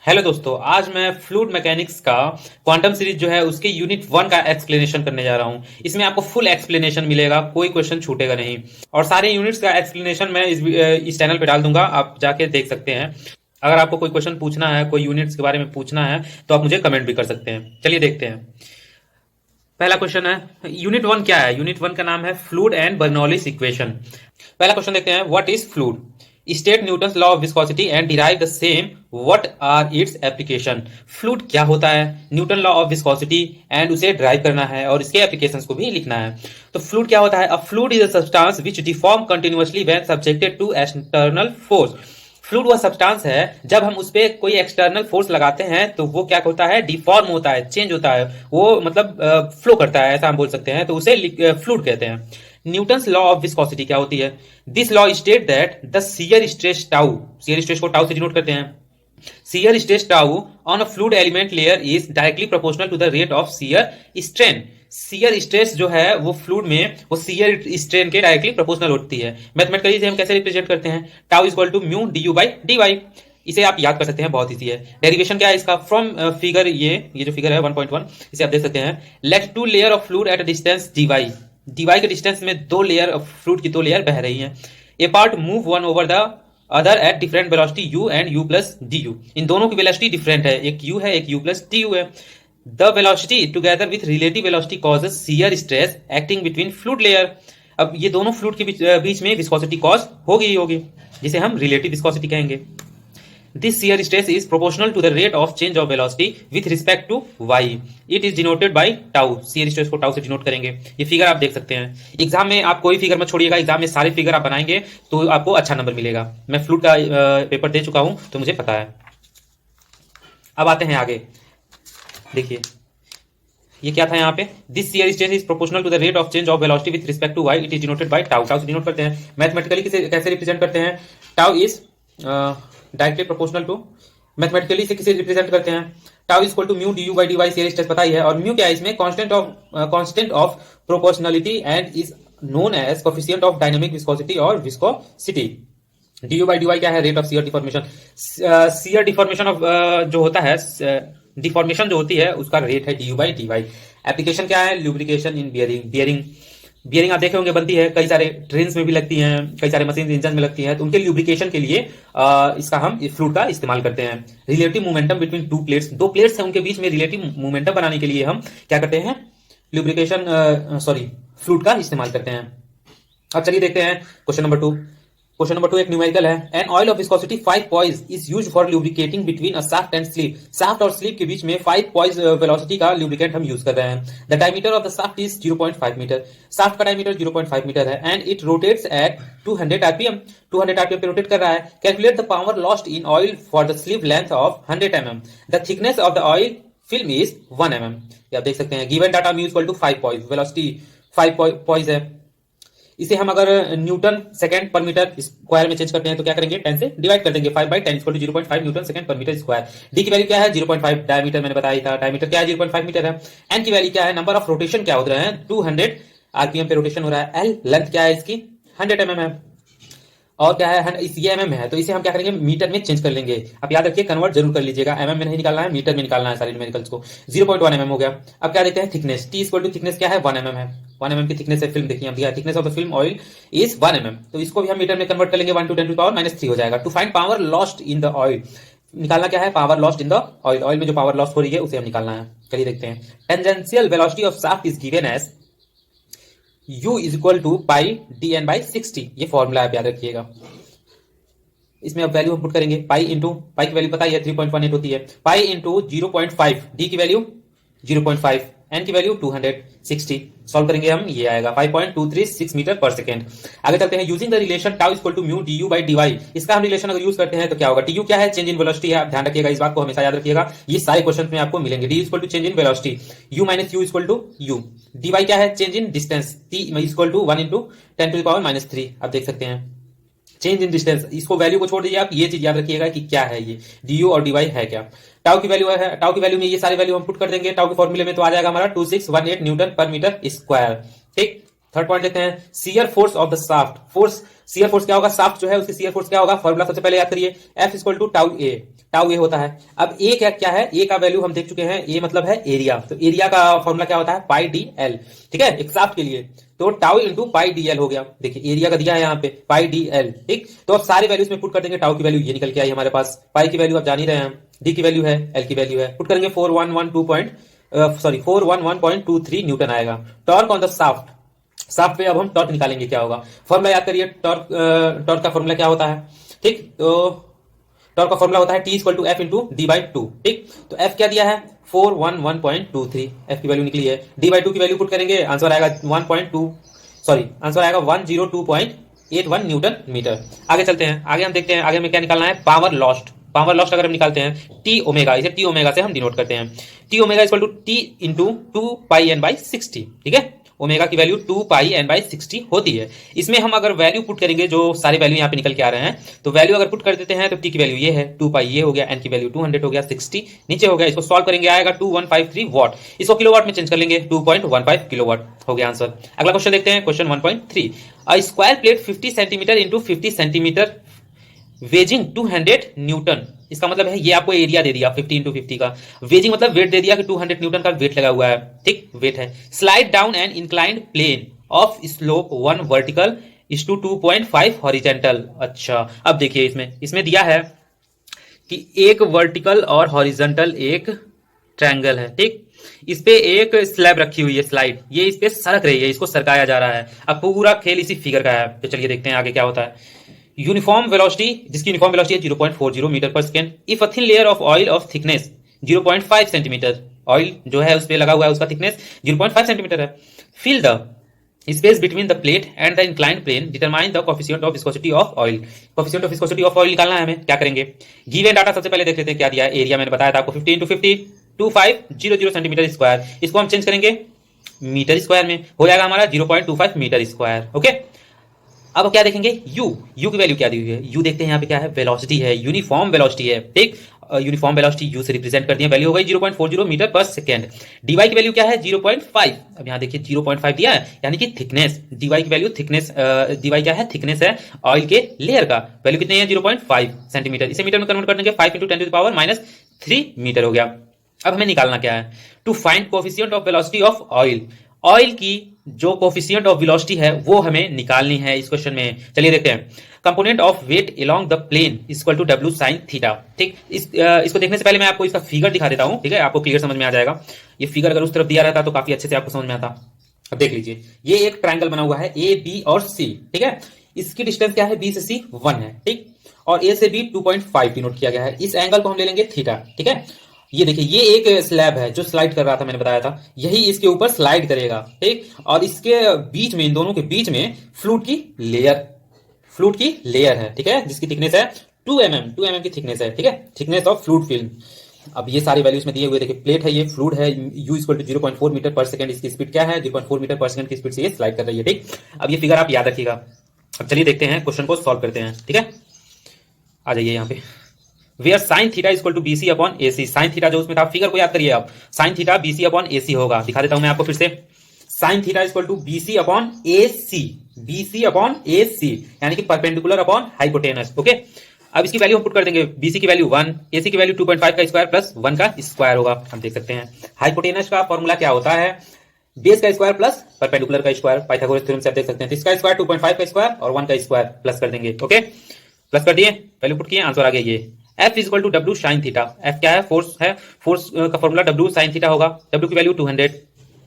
Hello दोस्तों, आज मैं फ्लूइड मैकेनिक्स का क्वांटम सीरीज जो है उसके यूनिट 1 का एक्सप्लेनेशन करने जा रहा हूं। इसमें आपको फुल एक्सप्लेनेशन मिलेगा, कोई क्वेश्चन छूटेगा नहीं। और सारे यूनिट्स का एक्सप्लेनेशन मैं इस चैनल पे डाल दूंगा, आप जाके देख सकते हैं। अगर आपको कोई क्वेश्चन पूछना है, कोई यूनिट्स के बारे में पूछना है, तो आप मुझे कमेंट भी कर सकते हैं। चलिए देखते हैं। पहला क्वेश्चन है, यूनिट 1 क्या है? यूनिट 1 का नाम है फ्लूइड एंड बर्नौलीज इक्वेशन। पहला क्वेश्चन देखते हैं, what is fluid? State Newton's law of viscosity and derive the same, what are its application. Fluid क्या होता है, Newton law of viscosity and उसे ड्राइव करना है और इसके एप्लीकेशंस को भी लिखना है। तो फ्लूइड क्या होता है? A fluid is a substance which deform continuously when subjected to external force. Fluid वह सब्सटेंस है जब हम उस पर कोई एक्सटर्नल फोर्स लगाते हैं तो वो क्या होता है? डिफॉर्म होता है, चेंज होता है, वो मतलब फ्लो करता है, ऐसा हम बोल सकते हैं। तो उसे फ्लूइड कहते हैं। न्यूटन्स लॉ ऑफ विस्कोसिटी क्या होती है? This law state that the shear stress tau, shear stress को टाउ से डिनोट करते हैं, shear stress tau on a fluid element layer is directly proportional to the rate of shear strain. Shear stress जो है वो fluid में वो shear strain के डायरेक्टली प्रोपोर्शनल होती है। मैथमेटिकली से हम कैसे रिप्रेजेंट करते हैं? Tau is equal to mu d u by d y. इसे आप याद कर सकते हैं, बहुत इजी है। डेरिवेशन क्या है इसका? फ्रॉम फिगर, ये जो फिगर है 1.1, इसे आप देख सकते हैं। Let two layer of fluid at a distance d y, d y के डिस्टेंस में दो लेयर ऑफ फ्लूइड की दो लेयर बह रही हैं। A part move one over the other at different velocity u and u plus d u. इन दोनों की वेलोसिटी डिफरेंट है, एक यू है, एक यू प्लस डी यू है। The velocity together with relative velocity causes shear stress acting between fluid layer. अब ये दोनों फ्लूइड के बीच में विस्कोसिटी कॉज होगी ही होगी, जिसे हम रिलेटिव विस्कोसिटी कहेंगे। This shear stress is proportional to the rate of change of velocity with respect to y. It is denoted by tau. Shear stress को tau से डिनोट करेंगे। ये फिगर आप देख सकते हैं। एग्जाम में आप कोई फिगर मत छोड़िएगा, एग्जाम में सारे फिगर आप बनाएंगे तो आपको अच्छा नंबर मिलेगा। मैं फ्लूइड का पेपर दे चुका हूं तो मुझे पता है। अब आते हैं आगे, देखिए ये क्या था यहाँ पे? This shear stress is proportional to the rate of change of velocity with respect to y. It is denoted by tau. Tau से डिनोट करते हैं। मैथमेटिकली कैसे रिप्रेजेंट करते हैं? Tau is directly proportional to, mathematically से किसे represent करते हैं? Tau is equal to mu d u by d y. Shear stress पता ही है। और म्यू क्या है इसमें? Constant of proportionality and is known as coefficient of dynamic viscosity और viscosity. D u by d y क्या है? Rate of shear deformation. Shear deformation of जो होता है, डिफॉर्मेशन जो होती है उसका रेट है d u by d y. Application क्या है? Lubrication in bearing. बियरिंग आप देखे होंगे बनती है, कई सारे ट्रेन्स में भी लगती हैं, कई सारे मशीन इंजन में लगती हैं। तो उनके ल्यूब्रिकेशन के लिए इसका हम फ्लूइड का इस्तेमाल करते हैं। Relative momentum between two plates, दो प्लेट्स हैं उनके बीच में रिलेटिव मोमेंटम बनाने के लिए हम क्या करते हैं? फ्लूइड का इस्तेमाल करते हैं। अब चलिए देखते हैं क्वेश्चन नंबर 2। क्वेश्चन नंबर 2 एक न्यूमेरिकल है। An oil of viscosity 5 poise is used for lubricating between a shaft and sleeve. Shaft और स्लीव के बीच में 5 पॉइज वेलोसिटी का लुब्रिकेंट हम यूज कर रहे हैं। The diameter of the shaft is 0.5 metre. Shaft का डायमीटर 0.5 मीटर है and it rotates at 200 RPM. 200 RPM पे रोटेट कर रहा है। Calculate the power lost in oil for the sleeve length of 100 mm। The thickness of the oil film is 1 mm। आप देख सकते हैं। Given data mu equal to 5 poise, velocity 5 poise है। इसे हम अगर newton second per metre square में change करते हैं तो क्या करेंगे? 10 से डिवाइड कर देंगे। 5 by 10 equal to 0.5 newton second per metre square. D की वैल्यू क्या है? 0.5। डायमीटर मैंने बताया था, डायमीटर क्या है? 0.5 मीटर है। एन की वैल्यू क्या है? नंबर ऑफ रोटेशन क्या हो रहा है? 200 आरपीएम पे रोटेशन हो रहा है। एल लेंथ क्या है इसकी? 100 mm है। और क्या है? ये mm है, तो इसे हम क्या करेंगे? मीटर में चेंज कर लेंगे। आप याद रखिए, कन्वर्ट जरूर कर लीजिएगा। mm में नहीं निकालना है, मीटर में निकालना है सारे न्यूमेरिकल्स को। 0.1 mm हो गया। अब क्या देखते हैं? Thickness. T equal to thickness क्या है? 1 mm है। 1 mm की थिकनेस है फिल्म, देखिए दिया thickness of the film oil is 1 mm। तो इसको भी हम मीटर में कन्वर्ट कर लेंगे। 1 to 10 to the power -3 हो जाएगा। To find power lost in the oil, निकालना क्या है? Power lost in the oil. Oil में जो पावर लॉस्ट हो रही है उसे हम निकालना है। चलिए देखते हैं। Tangential velocity of shaft is given as u is equal to pi d n by 60। ये फॉर्मूला आप याद रखिएगा। इसमें अब वैल्यू हम पुट करेंगे। पाई की वैल्यू पता ही है 3.18 होती है। पाई इंटू 0.5, डी की वैल्यू 0.5, एन की वैल्यू 260। सॉल्व करेंगे हम, ये आएगा 5.236 मीटर पर सेकेंड। आगे चलते हैं। Using the relation tau equal to mu d u by d y. इसका हम रिलेशन अगर यूज करते हैं तो क्या होगा? टी यू क्या है? चेंज इन वेलोसिटी है। आप ध्यान रखिएगा, इस बात को हमेशा याद रखिएगा, ये सारे क्वेश्चन में आपको मिलेंगे। D equal to change in velocity, u minus u equal to u. D y क्या है? Change in distance, t equal to 1 into 10 to the power -3। आप देख सकते हैं चेंज इन डिस्टेंस। इसको वैल्यू को छोड़ दीजिए, आप ये चीज याद रखिएगा कि क्या है ये डी यू और डी वाई है क्या। टाउ की वैल्यू है, टाउ की वैल्यू में ये सारे वैल्यू हम पुट कर देंगे। टाउ के फॉर्मूले में तो आ जाएगा हमारा 2618 न्यूटन पर मीटर स्क्वायर। ठीक। थर्ड पॉइंट देखते हैं। Shear force of the shaft. Shear force क्या होगा? शाफ्ट जो है उसकी शियर फोर्स क्या होगा? फॉर्मूला सबसे पहले याद करिए। F equal to tau A. Tau A होता है। अब ए क्या है, ए का वैल्यू हम देख चुके हैं, ए मतलब है एरिया, तो एरिया का फॉर्मूला क्या होता है, पाई डी एल, ठीक है, एक शाफ्ट के लिए। तो tau into pi D L हो गया, देखिए एरिया का दिया है यहाँ पे पाई डी एल, ठीक। तो अब सारे वैल्यूज में पुट कर देंगे, टाउ की वैल्यू ये निकल के आई हमारे पास, पाई की वैल्यू आप जान ही रहे हैं, डी की वैल्यू है, एल की वैल्यू है, पुट करेंगे 411.23 न्यूटन आएगा। Torque on the shaft, shaft पे अब हम टॉर्क निकालेंगे, क्या होगा, फॉर्मूला याद करिए, टॉर्क का फॉर्मूला क्या होता है, ठीक। तो टॉर्क का फॉर्मूला होता है T equal to f into d by two, ठीक। तो एफ क्या दिया है 411.23, एफ की वैल्यू निकली है, डी बाई टू की वैल्यू पुट करेंगे, आंसर आएगा 101.81 न्यूटन मीटर। आगे चलते हैं, आगे हम देखते हैं, आगे हमें क्या निकालना है, पावर लॉस्ट। पावर लॉस्ट अगर हम निकालते हैं टी ओमेगा, इसे टी ओमेगा से हम डिनोट करते हैं, t omega equal to t into 2πn/60, ठीक है। ओमेगा की वैल्यू 2πn/60 होती है। इसमें हम अगर वैल्यू पुट करेंगे, जो सारे वैल्यू यहाँ पे निकल के आ रहे हैं, तो वैल्यू अगर पुट कर देते हैं तो टी की वैल्यू ये है 2π ये हो गया, एन की वैल्यू 200 हो गया, 60 नीचे हो गया, इसको सॉल्व करेंगे आएगा 2153 वॉट, इसको किलोवाट में चेंज कर लेंगे 2.15 किलोवाट हो गया आंसर। अगला क्वेश्चन देखते हैं, question 1.3, a square plate 50 centimetre into 50 centimetre waging 200 Newton, इसका मतलब है ये आपको एरिया दे दिया 50 इंटू 50 का, वेजिंग मतलब वेट दे दिया कि 200 न्यूटन का वेट लगा हुआ है, ठीक, वेट है। Slide down an inclined plane of slope 1 vertical is to 2.5 horizontal. अच्छा, अब देखिए इसमें दिया है कि एक वर्टिकल और हॉरिजेंटल एक ट्रायंगल है, ठीक। इस पे एक स्लैब रखी हुई है, स्लाइड, ये इस पे सरक रही है, इसको सरकाया जा रहा है। अब पूरा खेल इसी फिगर का है, तो चलिए देखते हैं आगे क्या होता है। यूनिफॉर्म वेलोसिटी, जिसकी यूनिफॉर्म वेलोसिटी है 0.40 metre per second, if a thin layer of oil of thickness 0.5 centimetre, oil जो है उस पे लगा हुआ है, उसका थिकनेस 0.5 सेंटीमीटर है, fill the space between the plate and the inclined plane, determine the coefficient of viscosity of oil. Coefficient of viscosity of oil निकालना है हमें, क्या करेंगे, गिवन डाटा सबसे पहले देख लेते हैं क्या दिया है। एरिया मैंने बताया था आपको 50 इंटू 50 2500 सेंटीमीटर स्क्वायर, इसको हम चेंज करेंगे मीटर स्क्वायर में, हो जाएगा हमारा 0.25 मीटर स्क्वायर, ओके। अब क्या देखेंगे, यू की वैल्यू क्या दी हुई है, यू देखते हैं यहाँ पे क्या है, वेलोसिटी है, यूनिफॉर्म वेलोसिटी है, ठीक। यूनिफॉर्म वेलोसिटी यू से रिप्रेजेंट कर दिया, वैल्यू हो गई 0.40 मीटर पर सेकेंड। डीवाई की वैल्यू क्या है 0.5, अब यहाँ देखिए 0.5 दिया है, यानी कि थिकनेस, डीवाई की वैल्यू थिकनेस, डीवाई क्या है, थिकनेस है ऑयल के लेयर का, वैल्यू कितनी है 0.5 सेंटीमीटर, इसे मीटर में कन्वर्ट कर देंगे 5 इंटू 10⁻³ मीटर हो गया। अब हमें निकालना क्या है, to find coefficient of velocity of oil, oil की जो कोफिशिएंट ऑफ वेलोसिटी है वो हमें निकालनी है इस क्वेश्चन में। चलिए देखते हैं, component of weight along the plane equal to W sin theta, ठीक। इसको देखने से पहले मैं आपको इसका फिगर दिखा देता हूं, ठीक है, आपको क्लियर समझ में आ जाएगा। ये फिगर अगर उस तरफ दिया रहता तो काफी अच्छे से आपको समझ में आता। अब देख लीजिए, ये एक ट्रायंगल बना हुआ है A B और C, ठीक है, इसकी डिस्टेंस क्या है B से C 1 है, ठीक, और A से B 2.5 डिनोट किया गया है। इस एंगल को हम ले लेंगे थीटा, ठीक है। ये देखिए, ये एक स्लैब है जो स्लाइड कर रहा था, मैंने बताया था, यही इसके ऊपर स्लाइड करेगा, ठीक, और इसके बीच में, इन दोनों के बीच में फ्लूइड की लेयर है, ठीक है, जिसकी थिकनेस है 2 mm की थिकनेस है, ठीक है, थिकनेस ऑफ फ्लूइड फिल्म। अब ये सारे वैल्यूज में दिए हुए, देखिए प्लेट है, ये फ्लूइड है, u इक्वल टू 0.4 मीटर पर सेकंड, इसकी स्पीड क्या है 0.4 मीटर पर सेकंड की स्पीड से ये स्लाइड कर रही है, ठीक। अब ये फिगर आप याद रखिएगा। अब चलिए देखते हैं, क्वेश्चन को सॉल्व करते हैं, ठीक है। आ जाइए यहाँ पे, where sine theta equal to BC upon AC, sine theta जो उसमें था, फिगर को याद करिए आप, sine theta BC upon AC होगा, दिखा देता हूं मैं आपको फिर से, sine theta equal to BC upon AC, BC upon AC यानी कि परपेंडिकुलर अपॉन हाइपोटेनस, ओके। अब इसकी वैल्यू हम पुट कर देंगे, BC की वैल्यू 1, AC की वैल्यू 2.5 का स्क्वायर प्लस 1 का स्क्वायर होगा। हम देख सकते हैं हाइपोटेनस का फॉर्मूला क्या होता है, बेस का स्क्वायर प्लस परपेंडिकुलर का स्क्वायर, पाइथागोरस थ्योरम से आप देख सकते हैं, इसका स्क्वायर 2.5 का स्क्वायर और 1 का स्क्वायर प्लस कर देंगे, ओके, प्लस कर दिए, वैल्यू पुट किए, आंसर आ गया ये F equal to W sine theta. F क्या है, फोर्स है, फोर्स का फॉर्मूला W साइन थीटा होगा, W की value 200,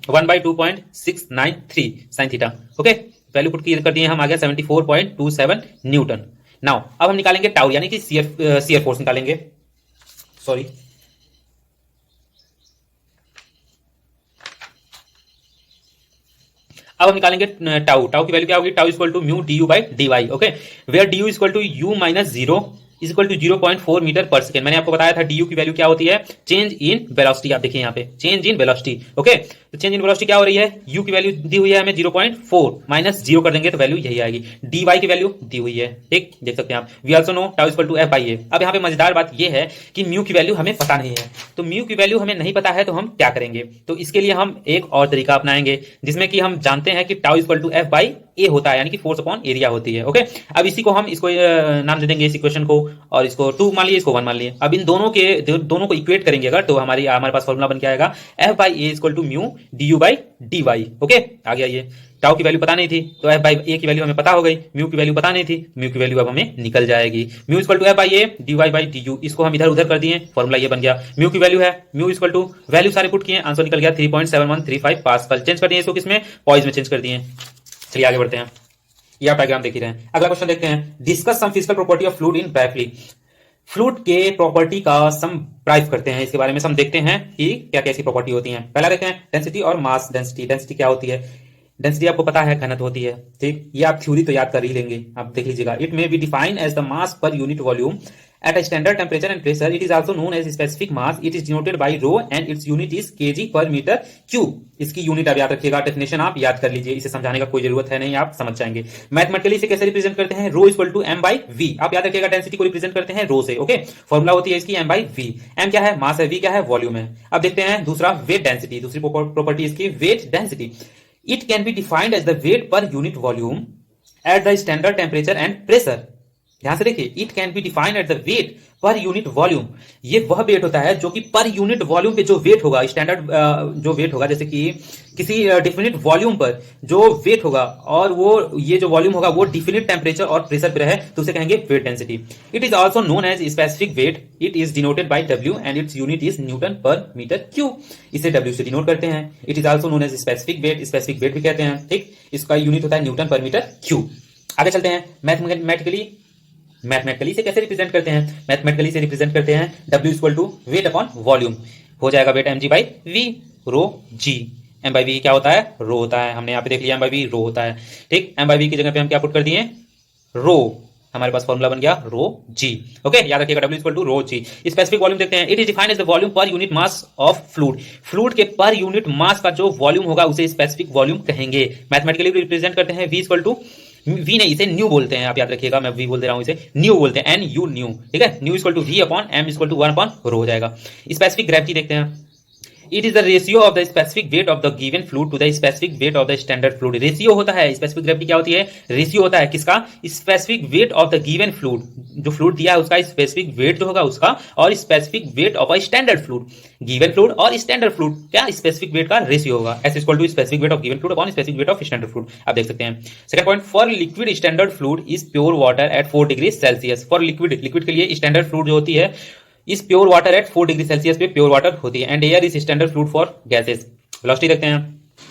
1/2.693 sine theta, okay, value put कर दिए हम, आ गया 74.27 न्यूटन। नाउ अब हम निकालेंगे टाउ, यानी कि शियर फोर्स निकालेंगे, सॉरी, अब हम निकालेंगे टाउ की वैल्यू क्या होगी, tau equal to mu du by dy, okay, where du equal to u minus 0 is equal to 0.4 metre per second. मैंने आपको बताया था du की वैल्यू क्या होती है, चेंज इन वेलोसिटी, आप देखिए यहाँ पे चेंज इन वेलोसिटी, ओके। तो चेंज इन वेलोसिटी क्या हो रही है, u की वैल्यू दी हुई है हमें 0.4 माइनस 0 कर देंगे तो वैल्यू यही आएगी, dy की वैल्यू दी हुई है, ठीक, देख सकते हैं आप। We also know tau equal to f by a। अब यहाँ पे मजेदार बात ये है कि म्यू की वैल्यू हमें पता नहीं है, तो म्यू की वैल्यू हमें नहीं पता है तो हम क्या करेंगे, तो इसके लिए हम एक और तरीका अपनाएंगे, जिसमें कि हम जानते हैं कि tau equal to f by A होता है, यानी कि फोर्स अपॉन एरिया होती है। ओके, अब इसी को हम इसको नाम दे देंगे इस इक्वेशन को, और इसको 2 मान लिए, इसको 1 मान लिए। अब इन दोनों को इक्वेट करेंगे अगर, तो हमारे पास फॉर्मूला बन के आएगा F by A equal to mu d u by d y. Okay, आ गया ये। टाउ की वैल्यू पता नहीं थी तो एफ बाई ए की वैल्यू हमें पता हो गई, म्यू की वैल्यू पता नहीं थी, म्यू की वैल्यू अब हमें निकल जाएगी। Mu equal to f by a d y by d u, इसको हम इधर उधर कर दिए, फॉर्मूला ये बन गया। म्यू की वैल्यू है, म्यू इक्वल टू वैल्यू सारे पुट किए, आंसर निकल गया 3.7135 पास्कल। चेंज कर दिए इसको किसमें, पॉइज में चेंज कर दिए। चलिए आगे बढ़ते हैं, ये आप डायग्राम देख ही रहे हैं। अगला क्वेश्चन देखते हैं, discuss some physical property of fluid in briefly. Fluid के प्रॉपर्टी का सम ब्राइफ करते हैं, इसके बारे में हम देखते हैं कि क्या कैसी प्रॉपर्टी होती है। पहला देखते हैं डेंसिटी और मास डेंसिटी। डेंसिटी क्या होती है, डेंसिटी आपको पता है घनत्व होती है, ठीक, ये आप थ्योरी तो याद कर ही लेंगे, आप देख लीजिएगा। It may be defined as the mass per unit volume at a standard temperature and pressure. It is also known as specific mass. It is denoted by rho and its unit is kg per meter cube. इसकी unit आप याद रखिएगा, definition आप याद कर लीजिए, इसे समझाने का कोई जरूरत है नहीं, आप समझ जाएंगे। मैथमेटिकली इसे कैसे रिप्रेजेंट करते हैं, rho equal to M by V. आप याद रखिएगा डेंसिटी को रिप्रेजेंट करते हैं रो से। ओके, फॉर्मूला होती है इसकी एम बाई वी। एम क्या है, मास है, वी क्या है, वॉल्यूम है। अब देखते हैं दूसरा, वेट डेंसिटी। दूसरी प्रॉपर्टी इसकी weight density. It can be defined as the weight per unit volume at the standard temperature and pressure. ध्यान से देखिए, it can be defined at the weight per unit volume. ये वह wait होता है जो कि पर यूनिट वॉल्यूम पे जो वेट होगा, स्टैंडर्ड जो वेट होगा, जैसे कि किसी डिफिनिट वॉल्यूम पर जो वेट होगा, और वो ये जो वॉल्यूम होगा वो डिफिनिट टेम्परेचर और प्रेशर पे रहे, तो उसे कहेंगे weight density. It is also known as specific weight. It is denoted by डब्ल्यू and its unit is newton per metre cube. इसे डब्ल्यू से डिनोट करते हैं। It is also known as specific weight, specific weight भी कहते हैं, ठीक, इसका यूनिट होता है न्यूटन पर मीटर क्यूब। आगे चलते हैं, मैथमेटिकली से कैसे रिप्रेजेंट करते हैं। मैथमेटिकली से रिप्रेजेंट करते हैं W equal to weight upon volume, हो जाएगा weight mg by v, rho g. m by v क्या होता है, रो होता है, हमने यहाँ पे देख लिया m बाई वी रो होता है, ठीक। m बाई वी की जगह पे हम क्या पुट कर दिए, रो, हमारे पास फॉर्मूला बन गया रो जी। ओके, याद रखिएगा W equal to rho g. Specific volume देखते हैं, it is defined as the volume per unit mass of fluid. Fluid के पर यूनिट मास का जो वॉल्यूम होगा उसे स्पेसिफिक वॉल्यूम कहेंगे। मैथमेटिकली रिप्रेजेंट करते हैं, V इक्वल टू वी नहीं, इसे न्यू बोलते हैं, आप याद रखिएगा, मैं वी बोल दे रहा हूं, इसे न्यू बोलते हैं, एन यू न्यू, ठीक है। Nu equal to v upon m equal to 1 upon rho हो जाएगा। स्पेसिफिक ग्रेविटी देखते हैं, it is the ratio of the specific weight of the given fluid to the specific weight of the standard fluid. Ratio होता है, specific gravity क्या होती है, ratio होता है किसका, specific weight of the given fluid, जो फ्लूइड दिया है उसका स्पेसिफिक वेट जो होगा उसका, और specific weight of a standard fluid. Given fluid और स्टैंडर्ड फ्लूइड क्या स्पेसिफिक वेट का रेशियो होगा, s equal to specific weight of given fluid upon specific weight of standard fluid. आप देख सकते हैं। Second point, for liquid standard fluid is pure water at 4 degree Celsius. For liquid के लिए standard fluid जो होती है इस pure water at 4 degree Celsius पे प्योर वाटर होती है, and air is standard fluid for gases. Velocity देखते हैं,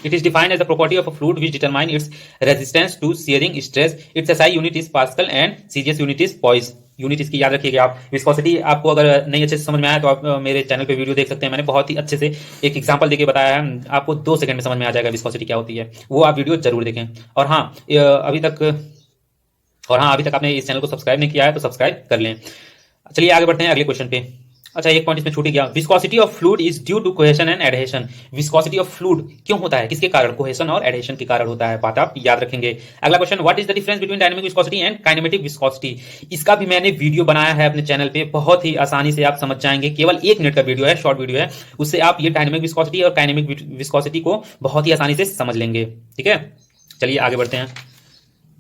it is defined as the property of a fluid which determine its resistance to shearing stress. Its SI unit is pascal and CGS unit is poise. Unit इसकी याद रखिएगा आप। Viscosity आपको अगर नहीं अच्छे से समझ में आया तो आप मेरे चैनल पे वीडियो देख सकते हैं, मैंने बहुत ही अच्छे से एक एग्जांपल देके बताया है, आपको 2 सेकंड में समझ में आ जाएगा विस्कोसिटी क्या होती है, वो आप वीडियो जरूर देखें। और हाँ, अभी तक आपने इस चैनल को सब्सक्राइब नहीं किया है तो सब्सक्राइब कर लें। चलिए आगे बढ़ते हैं अगले क्वेश्चन पे। अच्छा, एक पॉइंट इसमें छूट ही गया, viscosity of fluid is due to cohesion and adhesion. Viscosity of fluid क्यों होता है, किसके कारण, कोहेशन और एडहेशन के कारण होता है, बात आप याद रखेंगे। अगला question, what is the difference between dynamic viscosity and kinematic viscosity. इसका भी मैंने वीडियो बनाया है अपने चैनल पे, बहुत ही आसानी से आप समझ जाएंगे, केवल 1 मिनट का वीडियो है, शॉर्ट वीडियो है, उससे आप ये डायनामिक विस्कोसिटी और काइनेमिक विस्कोसिटी को बहुत ही आसानी से समझ लेंगे, ठीक है। चलिए आगे बढ़ते हैं,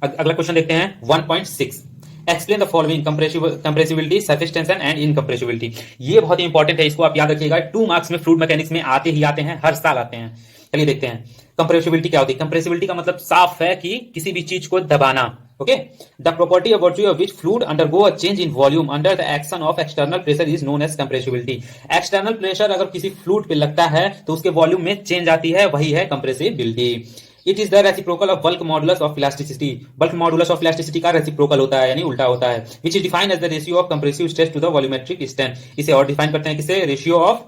अगला क्वेश्चन देखते हैं 1.6, explain the following, compressibility, surface tension and incompressibility. ये बहुत ही इंपॉर्टेंट है, इसको आप याद रखिएगा, 2 मार्क्स में फ्लूइड मैकेनिक्स में आते ही आते हैं, हर साल आते हैं। चलिए देखते हैं कंप्रेसिबिलिटी क्या होती है। कंप्रेसिबिलिटी का मतलब साफ है कि किसी भी चीज को दबाना। Okay, the property of virtue of which fluid undergo a change in volume under the action of external pressure is known as compressibility. External pressure अगर किसी फ्लूइड पे लगता है तो उसके वॉल्यूम में चेंज आती है, वही है compressibility. It is the reciprocal of bulk modulus of elasticity. Bulk modulus of elasticity का रेसिप्रोकल होता है, यानी उल्टा होता है। Which is defined as the ratio of compressive stress to the volumetric strain. इसे और डिफाइन करते हैं किसे, ratio of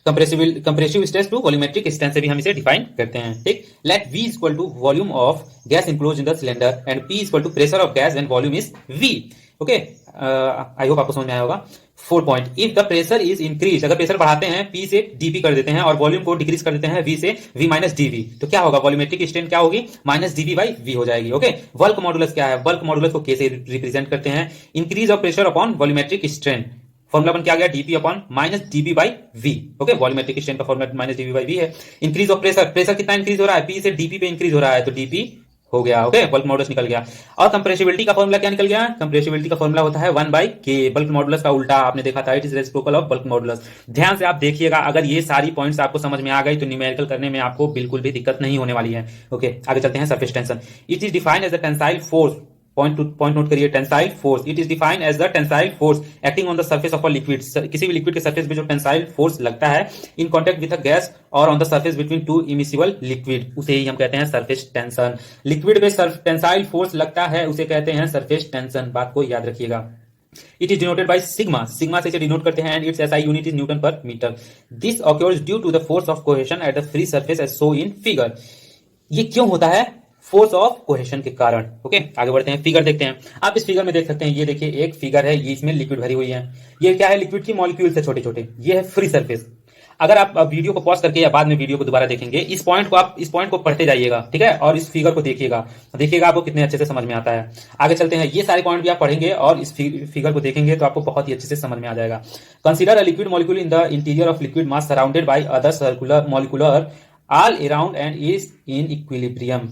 compressive stress to volumetric strain से भी हम इसे डिफाइन करते हैं, ठीक। Let V equal to volume of gas enclose in the cylinder and P equal to pressure of gas when volume is V। Okay, I hope आपको समझ में आया होगा। 4 point, if the pressure is increase, अगर pressure बढ़ाते हैं P से DP कर देते हैं और वॉल्यूम को डिक्रीज कर देते हैं V से V माइनस DV, तो क्या होगा, वॉल्यूमेट्रिक स्ट्रेन क्या होगी, माइनस DV बाई V हो जाएगी। ओके, बल्क मॉडुलस क्या है, बल्क मॉडुलस को K से रिप्रेजेंट करते हैं, increase of pressure upon volumetric strain. Formula बन के आ गया DP upon minus DB by V। Okay, volumetric strain का formula minus DB by V है। इंक्रीज ऑफ प्रेशर, प्रेशर कितना इंक्रीज हो रहा है, P से DP पे इंक्रीज हो रहा है, तो DP हो गया। ओके, बल्क मॉडुलस निकल गया। और कंप्रेसिबिलिटी का फॉर्मूला क्या निकल गया? कंप्रेसिबिलिटी का फॉर्मूला होता है 1/k। बल्क मॉडुलस का उल्टा आपने देखा था, it is reciprocal of bulk modulus. ध्यान से आप देखिएगा, अगर ये सारी पॉइंट्स आपको समझ में आ गई तो न्यूमेरिकल करने में आपको बिल्कुल भी दिक्कत नहीं होने वाली है। ओके, आगे चलते हैं। Surface tension, it is defined as a tensile force. Point note करिए, tensile force. It is defined as the tensile force acting on the surface of a liquid. किसी भी लिक्विड के सरफेस पे जो टेंसाइल फोर्स लगता है in contact with a gas और on the surface between two immiscible liquid, उसे ही हम कहते हैं सरफेस टेंशन। लिक्विड पे टेंसाइल फोर्स लगता है, उसे कहते हैं सरफेस टेंशन। बात को याद रखिएगा। It is denoted by sigma. Sigma से इसे डिनोट करते हैं and its SI unit is newton per metre. This occurs due to the force of cohesion at the free surface as so in figure. ये क्यों होता है? Force of cohesion के कारण। ओके, आगे बढ़ते हैं, फिगर देखते हैं। आप इस फिगर में देख सकते हैं, ये देखिए एक फिगर है, ये इसमें लिक्विड भरी हुई है। ये क्या है? लिक्विड की मॉलिक्यूल्स है छोटे छोटे। ये है फ्री सरफेस। अगर आप वीडियो को पॉज करके या बाद में वीडियो को दोबारा देखेंगे, इस पॉइंट को पढ़ते जाइएगा, ठीक है, और इस फिगर को देखिएगा आपको कितने अच्छे से समझ में आता है। आगे चलते हैं, ये सारे पॉइंट भी आप पढ़ेंगे और इस फिगर को देखेंगे तो आपको बहुत ही अच्छे से समझ में आ जाएगा। Consider a liquid molecule in the interior of liquid mass surrounded by other circular molecular all around and is in equilibrium.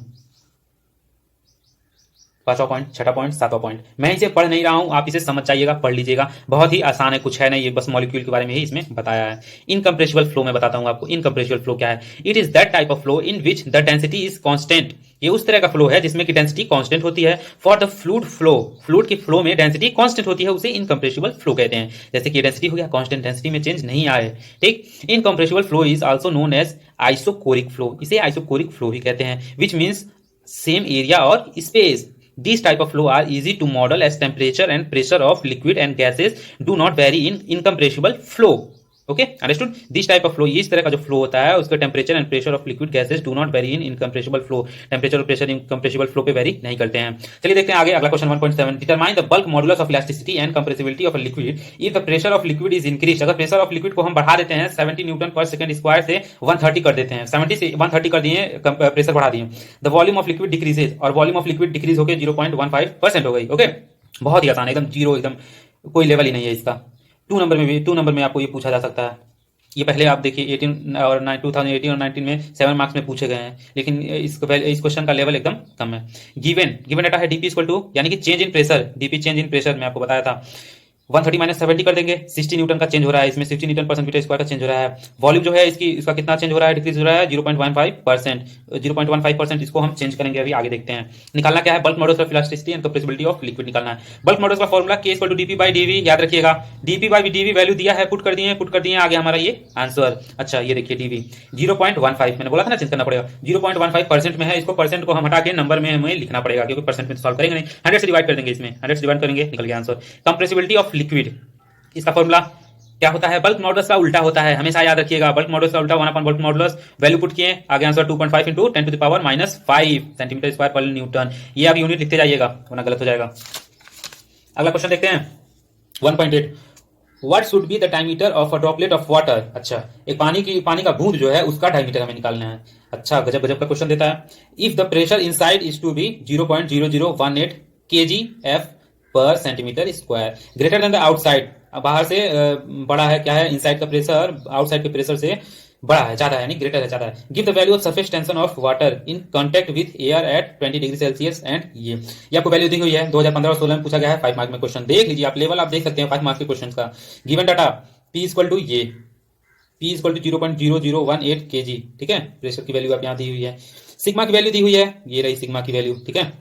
पांचवा पॉइंट, छठा पॉइंट, सातवां पॉइंट। मैं इसे पढ़ नहीं रहा हूं, आप इसे समझ जाइएगा, पढ़ लीजिएगा, बहुत ही आसान है, कुछ है नहीं, ये बस मॉलिक्यूल के बारे में ही इसमें बताया है। इनकम्प्रेसिबल फ्लो में बताता हूं आपको। इनकम्प्रेसिबल फ्लो क्या है? It is that type of flow in which the density is constant. ये उस तरह का फ्लो है जिसमें कि डेंसिटी कांस्टेंट होती है। For the fluid flow, fluid के फ्लो में डेंसिटी कांस्टेंट होती है, उसे इनकम्प्रेसिबल फ्लो कहते हैं। जैसे कि डेंसिटी हो गया कांस्टेंट, डेंसिटी में चेंज नहीं आए, ठीक। Incompressible flow is also known as isochoric flow. इसे आइसोकोरिक फ्लो भी कहते हैं, विच मीन्स सेम एरिया और space. These type of flow are easy to model as temperature and pressure of liquid and gases do not vary in incompressible flow. Okay, understood? This type of flow, इस तरह का जो flow होता है उसका temperature and pressure of liquid gases do not very in incompressible flow. Temperature और pressure incompressible flow पे very नहीं करते हैं। चलिए देखते हैं आगे, अगला question 1.7। Determine the bulk modulus of elasticity and compressibility of a liquid if the pressure of liquid is increase. अगर प्रेशर ऑफ लिक्विड को हम बढ़ा देते हैं 70 न्यूटन पर सेकंड स्क्वायर से 130 कर देते हैं, 70 से 130 कर दिए, प्रेशर बढ़ा दिए, the volume of liquid decreases, और वॉल्यूम ऑफ लिक्विड डिक्रीज होकर 0.15% हो गई। ओके, बहुत ही आसान है, एकदम जीरो, एकदम कोई लेवल ही नहीं है इसका। 2 नंबर में आपको ये पूछा जा सकता है। ये पहले आप देखिए 2018 और 19 में 7 मार्क्स में पूछे गए हैं, लेकिन इस क्वेश्चन का लेवल एकदम कम है। गिवन डाटा है डीपी इक्वल टू, यानी कि change in pressure, DP change in pressure मैं आपको बताया था, 130 माइनस 70 कर देंगे, 60 न्यूटन का चेंज हो रहा है इसमें, 60 न्यूटन पर सेंटीमीटर स्क्वायर का चेंज हो रहा है। वॉल्यूम जो है इसका कितना चेंज हो रहा है, डिक्रीज हो रहा है 0.15%। 0.15% इसको हम चेंज करेंगे, अभी आगे देखते हैं। निकालना क्या है? Bulk modulus of elasticity and compressibility of liquid निकालना है। बल्क मॉडुलस का formula K equal to DP by DV, याद रखिएगा। डीपी बाई डीवी वैल्यू दिया है, पुट कर दिए, आगे हमारा ये आंसर। अच्छा, ये देखिए डीवी 0.15, मैंने बोला था ना चेंज करना पड़ेगा, 0.15% में है, इसको परसेंट को हम हटा के नंबर में हमें लिखना पड़ेगा, क्योंकि परसेंट में सॉल्व करेंगे नहीं, 100 से डिवाइड कर देंगे, इसमें 100 से डिवाइड करेंगे, निकल गया आंसर। कंप्रेसिबिलिटी ऑफ लिक्विड, इसका फॉर्मूला क्या होता है? बल्क मॉडुलस का उल्टा होता है, हमेशा याद रखिएगा। बल्क मॉडुलस का उल्टा 1 upon bulk modulus, value put किए, आगे answer 2.5 into 10 to the power -5 centimetre square per newton. ये आप यूनिट लिखते जाइएगा वरना गलत हो जाएगा। अगला क्वेश्चन देखते हैं 1.8। What should be the diameter of a droplet of water. अच्छा, एक पानी का बूंद जो है उसका डायमीटर हमें निकालना है। अच्छा, गजब गजब का क्वेश्चन देता है। If the pressure inside is to be 0.0018 kgf per centimetre square greater than the outside, बाहर से बड़ा है, क्या है? इनसाइड का प्रेशर आउटसाइड के प्रेशर से बड़ा है, ज्यादा है, नहीं ग्रेटर है, ज्यादा है। Give the value of surface tension of water in contact with air at 20 degree Celsius and ये आपको वैल्यू दी हुई है। 2015 और 16 में पूछा गया है, 5 मार्क में क्वेश्चन देख लीजिए, आप लेवल आप देख सकते हैं 5 मार्क के क्वेश्चन का। Given data P equal to 0.0018 kg, ठीक है, प्रेशर की वैल्यू आप यहाँ दी हुई है। सिग्मा की वैल्यू दी हुई है, ये रही सिग्मा की वैल्यू, ठीक है।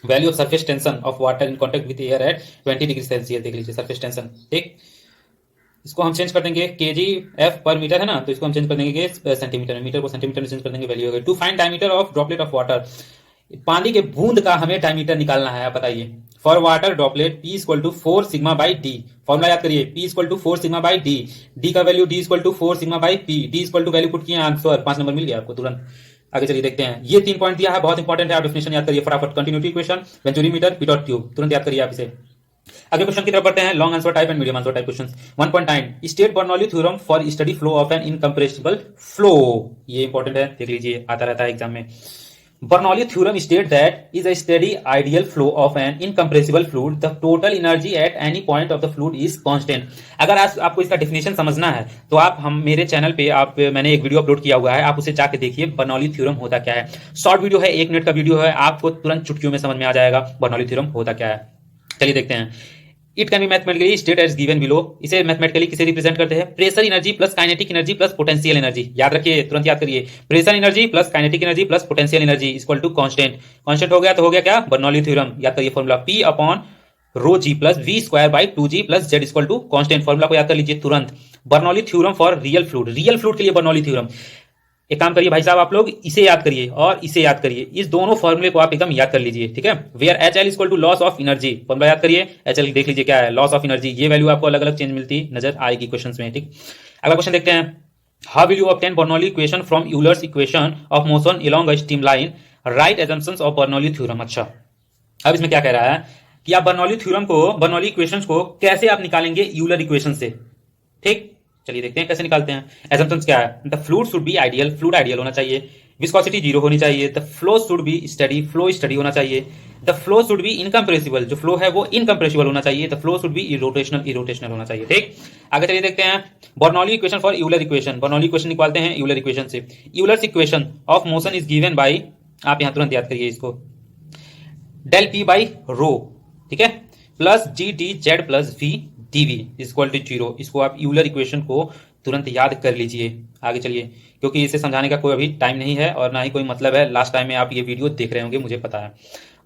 Value of surface tension of water in contact with air at 20 degree Celsius, देख लीजिए सरफेस टेंशन, ठीक। इसको हम चेंज कर देंगे, kgf पर मीटर है ना, तो इसको हम चेंज कर देंगे सेंटीमीटर में, मीटर को सेंटीमीटर में चेंज कर देंगे, वैल्यू हो गई। To find diameter of droplet of water, पानी के बूंद का हमें डायमीटर निकालना है, आप बताइए। For water droplet P equal to 4 sigma by D, formula याद करिए, P equal to 4 sigma by D, D का value D equal to 4 sigma by P, D equal to value put किया, आंसर 5 नंबर मिल गया आपको तुरंत। आगे चलिए देखते हैं, ये 3 पॉइंट दिया है, बहुत इंपॉर्टेंट है, आप डेफिनेशन याद करिए फटाफट। कंटिन्यूटी इक्वेशन, वेंचुरीमीटर, पिट और ट्यूब, तुरंत याद करिए आप इसे। आगे क्वेश्चन की तरफ बढ़ते हैं, long answer type and medium answer type question. 1.9 state Bernoulli theorem for study flow of an incompressible flow, ये इंपॉर्टेंट है, देख लीजिए, आता रहता है एग्जाम में। Bernoulli theorem states that is a steady ideal flow of an incompressible fluid. The total energy at any point of the fluid is constant. अगर आपको इसका डेफिनेशन समझना है तो आप हम मेरे चैनल पे मैंने एक वीडियो अपलोड किया हुआ है, आप उसे जाके देखिए। बर्नौली थ्योरम होता क्या है, शॉर्ट वीडियो है, 1 मिनट का वीडियो है, आपको तुरंत चुटकियों में समझ में आ जाएगा बर्नौली थ्योरम होता क्या है। चलिए देखते हैं। It can be mathematically state as given below. इसे मैथमेटिकली किसे रिप्रेजेंट करते हैं? Pressure energy plus kinetic energy plus potential energy. याद रखिए, तुरंत याद करिए, pressure energy plus kinetic energy plus potential energy equal to constant. Constant हो गया तो हो गया क्या? Bernoulli theorem. याद करिए formula P upon rho G plus V square by 2g plus Z equal to constant. Formula को याद कर लीजिए तुरंत। Bernoulli theorem for real fluid, real fluid के लिए बर्नौली थ्योरम। एक काम करिए भाई साहब, आप लोग इसे याद करिए और इसे याद करिए, इस दोनों फॉर्मूले को आप एकदम याद कर लीजिए, ठीक है। Where H L equal to loss of energy, formula याद करिए, एच एल देख लीजिए क्या है, लॉस ऑफ एनर्जी। ये वैल्यू आपको अलग अलग चेंज मिलती नजर आएगी क्वेश्चन में, ठीक। अगला क्वेश्चन देखते हैं। How will you obtain Bernoulli equation from Euler's equation of motion along a stream line, right assumptions of Bernoulli theorem. अच्छा, अब इसमें क्या कह रहा है कि आप बर्नौली थ्योरम को, बर्नौली इक्वेशन को कैसे आप निकालेंगे यूलर इक्वेशन से, ठीक। चलिए देखते हैं कैसे निकालते हैं। एजम्पशंस क्या है? The fluid should be ideal, fluid ideal होना चाहिए। विस्कोसिटी 0 होनी चाहिए। The flow should be study, flow study होना चाहिए। The flow should be incompressible, जो फ्लो है वो इनकम्प्रेसिबल होना चाहिए। The flow should be irrotational, irrotational होना चाहिए, ठीक। आगे चलिए देखते हैं। Bernoulli equation for Euler equation, Bernoulli equation निकालते हैं यूलर इक्वेशन से। Euler's equation of motion is given by, आप यहां तुरंत याद करिए इसको, डेल पी बाई रो, ठीक है, plus G D Z plus V DV equal to 0। इसको आप यूलर इक्वेशन को तुरंत याद कर लीजिए। आगे चलिए, क्योंकि इसे समझाने का कोई अभी टाइम नहीं है और ना ही कोई मतलब है, लास्ट टाइम में आप ये वीडियो देख रहे होंगे, मुझे पता है।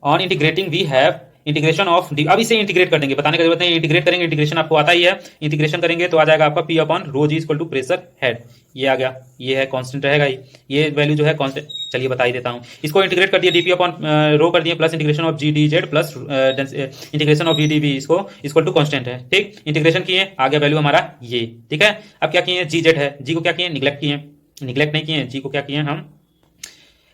On integrating we have integration of D, अब इसे इंटीग्रेट कर देंगे, बताने की जरूरत नहीं, इंटीग्रेट करेंगे, इंटीग्रेशन आपको आता ही है। इंटीग्रेशन करेंगे तो आ जाएगा आपका P upon rho G equal to pressure head, ये आ गया, ये है कांस्टेंट रहेगा ही, ये वैल्यू जो है कांस्टेंट। चलिए बता ही देता हूं, इसको इंटीग्रेट कर दिया, डीपी अपॉन रो कर दिए, plus integration of G D Z plus integration of V D V, इसको इक्वल टू कांस्टेंट है, ठीक। इंटीग्रेशन किए, आ गया वैल्यू हमारा ये, ठीक है। अब क्या किए, जी जेड है, जी को क्या किए, निगलेक्ट किए, निगलेक्ट नहीं किए, जी को क्या किए हम,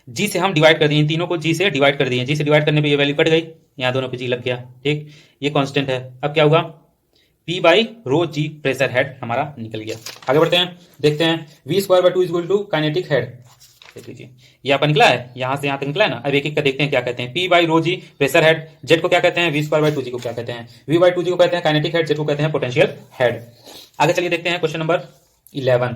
जी से हम डिवाइड कर दिए, तीनों को जी से डिवाइड कर दिए, जी से डिवाइड करने पे ये वैल्यू कट गई, यहाँ दोनों पे जी लग गया, ठीक। ये कांस्टेंट है। अब क्या होगा, P by rho G pressure head हमारा निकल गया। आगे बढ़ते हैं, देखते हैं। V square by 2 equal to kinetic head, देख लीजिए ये आपका निकला है, यहां से यहां तक निकला है ना। अब एक एक का देखते हैं क्या कहते हैं। P by rho G pressure head, Z को क्या कहते हैं, वी स्क्वायर बाई 2g को क्या कहते हैं, वी बाई 2g को कहते हैं काइनेटिक हेड, जेड को कहते हैं पोटेंशियल हेड। आगे चलिए देखते हैं question number 11।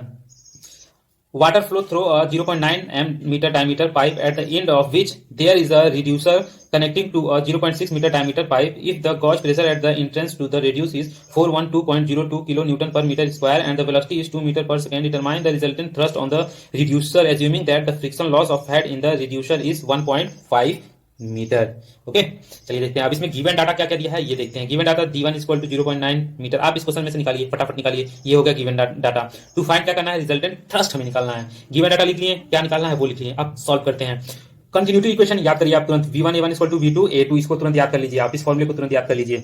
Water flow through a 0.9 meter diameter pipe at the end of which there is a reducer connecting to a 0.6 meter diameter pipe. If the gauge pressure at the entrance to the reduce is 412.02 kilonewton per meter square and the velocity is 2 meter per second, determine the resultant thrust on the reducer assuming that the friction loss of head in the reducer is 1.5 metre. Okay, चलिए देखते हैं। अब इसमें given data क्या क्या दिया है ये देखते हैं। Given data D1 equal to 0.9 metre, आप इस क्वेश्चन में से निकालिए, फटाफट निकालिए। ये हो गया गिवन डाटा। टू फाइंड क्या करना है, रिजल्टेंट थ्रस्ट हमें निकालना है। गिवन डाटा लिख लिए, क्या निकालना है वो लिख लिए। अब सॉल्व करते हैं। कंटिन्यूटी इक्वेशन याद करिए आप तुरंत, V1 equal to V2 A2, इसको तुरंत याद कर लीजिए, आप इस फॉर्मूले को तुरंत याद कर लीजिए।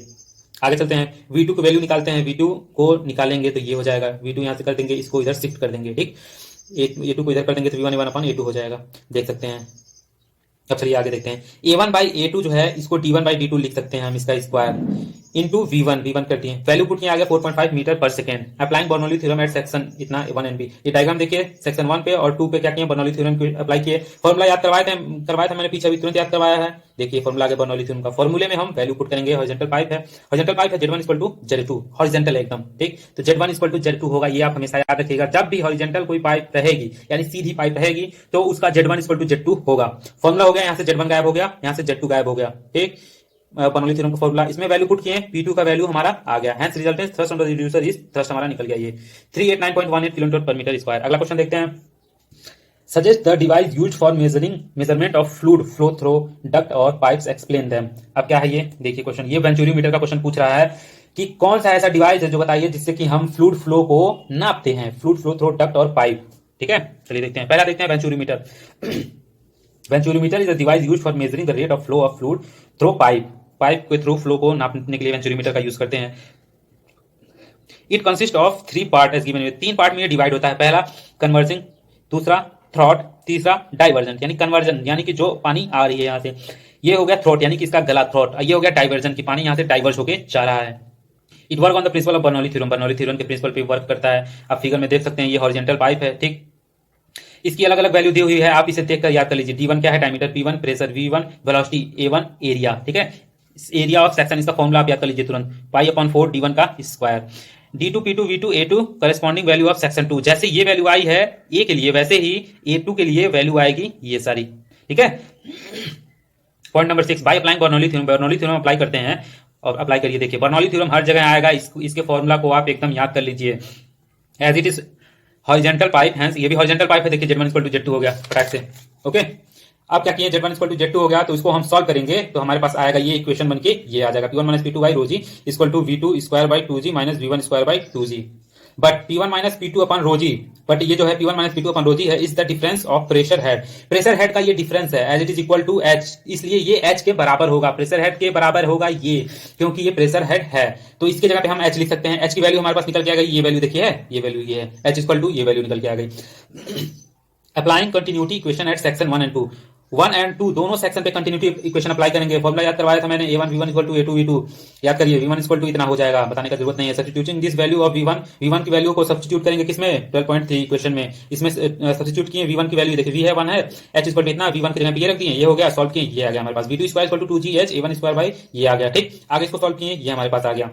आगे चलते हैं, V2 की वैल्यू निकालते हैं। V2 को निकालेंगे तो ये हो जाएगा, V2 यहां से कर देंगे, इसको इधर शिफ्ट कर देंगे, ठीक। A2 को इधर कर देंगे तो V1 अपॉन A2 हो जाएगा, देख सकते हैं। अब चलिए आगे देखते हैं। A1 बाई A2 जो है इसको D1 बाई D2 लिख सकते हैं हम, इसका स्क्वायर इंटू V1 कर दिए, वैल्यू पुट किया आ गया 4.5 metre per second. Applying Bernoulli theorem at section इतना 1 एंड बी। ये डायग्राम देखिए, सेक्शन 1 पे और 2 पे क्या किए, बर्नौली थ्योरम अप्लाई किए। फॉर्मूला याद करवाया था मैंने पीछे, अभी तुरंत याद करवाया है। देखिए फॉर्मूला आगे बर्नौली थ्योरम का, फॉर्मूले में हम वैल्यू पुट करेंगे। हॉरिजॉन्टल पाइप है, Z1 equal to Z2, horizontal एकदम, ठीक। तो Z1 इक्वल टू Z2 होगा, ये आप हमेशा याद रखिएगा। जब भी हॉरिजॉन्टल कोई पाइप रहेगी, यानी सीधी पाइप रहेगी, तो उसका Z1 इक्वल टू Z2 होगा। फॉर्मूला हो गया, यहाँ से Z1 गायब हो गया, यहाँ से Z2 गायब हो गया, ठीक। बर्नौली थ्योरम का फॉर्मूला, इसमें वैल्यू पुट किए, P2 का वैल्यू हमारा आ गया। Hence resultant thrust on the reducer is, thrust हमारा निकल गया, ये 389.18 किलोमीटर पर मीटर स्क्वायर। अगला क्वेश्चन देखते हैं। Suggest the device used for measurement of fluid flow through duct और पाइप्स, एक्सप्लेन देम। अब क्या है ये देखिए क्वेश्चन, ये वेंचुरियोमीटर का क्वेश्चन पूछ रहा है कि कौन सा ऐसा डिवाइस है जो बताइए जिससे कि हम फ्लूइड फ्लो को नापते हैं, फ्लूइड फ्लो थ्रू डक्ट और पाइप, ठीक है। चलिए देखते हैं, पहला देखते हैं venturimeter. Venturimeter is a device used for measuring the rate of flow of fluid through pipe, pipe के थ्रू फ्लो को नापने के लिए वेंचुरियोमीटर का यूज करते हैं। It consist of 3 part as given, 3 part में डिवाइड होता है। पहला कन्वर्जिंग, दूसरा थ्रॉट, तीसरा डाइवर्जन, यानी कन्वर्जन यानी कि जो पानी आ रही है यहाँ से, ये हो गया थ्रॉट यानी कि इसका गला थ्रॉट, ये हो गया डाइवर्जन की पानी यहाँ से डाइवर्ज होके जा रहा है। It work on the principle of Bernoulli theorem, Bernoulli theorem के प्रिंसिपल पे वर्क करता है। आप फिगर में देख सकते हैं, ये हॉरिजॉन्टल पाइप है, ठीक। इसकी अलग अलग वैल्यू दी हुई है, आप इसे देख कर याद कर लीजिए। D1 क्या है, diameter, P1 pressure, V1 velocity, A1 area. ठीक है, एरिया ऑफ सेक्शन, इसका फॉर्मूला आप याद कर लीजिए तुरंत, पाई/4 D1 का square. D2 P2 V2 A2 corresponding value of section 2। जैसे ये वैल्यू आई है ए के लिए, वैसे ही A2 के लिए वैल्यू आएगी ये सारी। ठीक है, point number 6, by applying Bernoulli theorem. Bernoulli theorem apply करते हैं और अप्लाई करिए। देखिए बर्नौली थ्योरम हर जगह आएगा, इसके फॉर्मूला को आप एकदम याद कर लीजिए। As it is horizontal pipe, hence ये भी हॉरिजॉन्टल पाइप है। देखिए Z1 = Z2 हो गया फटाक से। ओके, अब क्या किए, Z1 = Z2 हो गया, तो इसको हम सॉल्व करेंगे तो हमारे पास आएगा ये इक्वेशन बनके ये आ जाएगा, P1 - P2 by ρg = V2² 2g - V1² 2g। But P1 - P2 upon ρg, but ये जो है P1 - P2 upon ρg है, is the difference of pressure head. Pressure head का ये डिफरेंस है, as it is equal to H, इसलिए ये H के बराबर होगा, प्रेशर हेड के बराबर होगा ये, क्योंकि ये प्रेशर हेड है। तो इसके जगह पे हम H लिख सकते हैं। H की वैल्यू हमारे पास निकल के आ गई, ये वैल्यू देखिए है, ये वैल्यू ये है, H = ये वैल्यू निकल के आ गई। Applying continuity equation at section 1 and 2, 1 and 2 दोनों सेक्शन पे कंटिन्यूटी इक्वेशन अप्लाई करेंगे। फॉर्मूला याद करवाया था मैंने, A1 V1 = A2 V2, याद करिए। V1 = इतना हो जाएगा, बताने का जरूरत नहीं है। Substituting this value of V1 की वैल्यू को सब्स्टिट्यूट करेंगे किसमें, 12.3 इक्वेशन में, इसमें सब्स्टिट्यूट किए। V1 की वैल्यू देखिए, V है 1 है, H = इतना, V1 की जगह पे ये रख दिए, ये हो गया, सॉल्व किए, ये आ गया हमारे पास। V2² = 2GH, A1² ये आ गया। ठीक, आगे इसको सॉल्व किए, ये हमारे पास आ गया।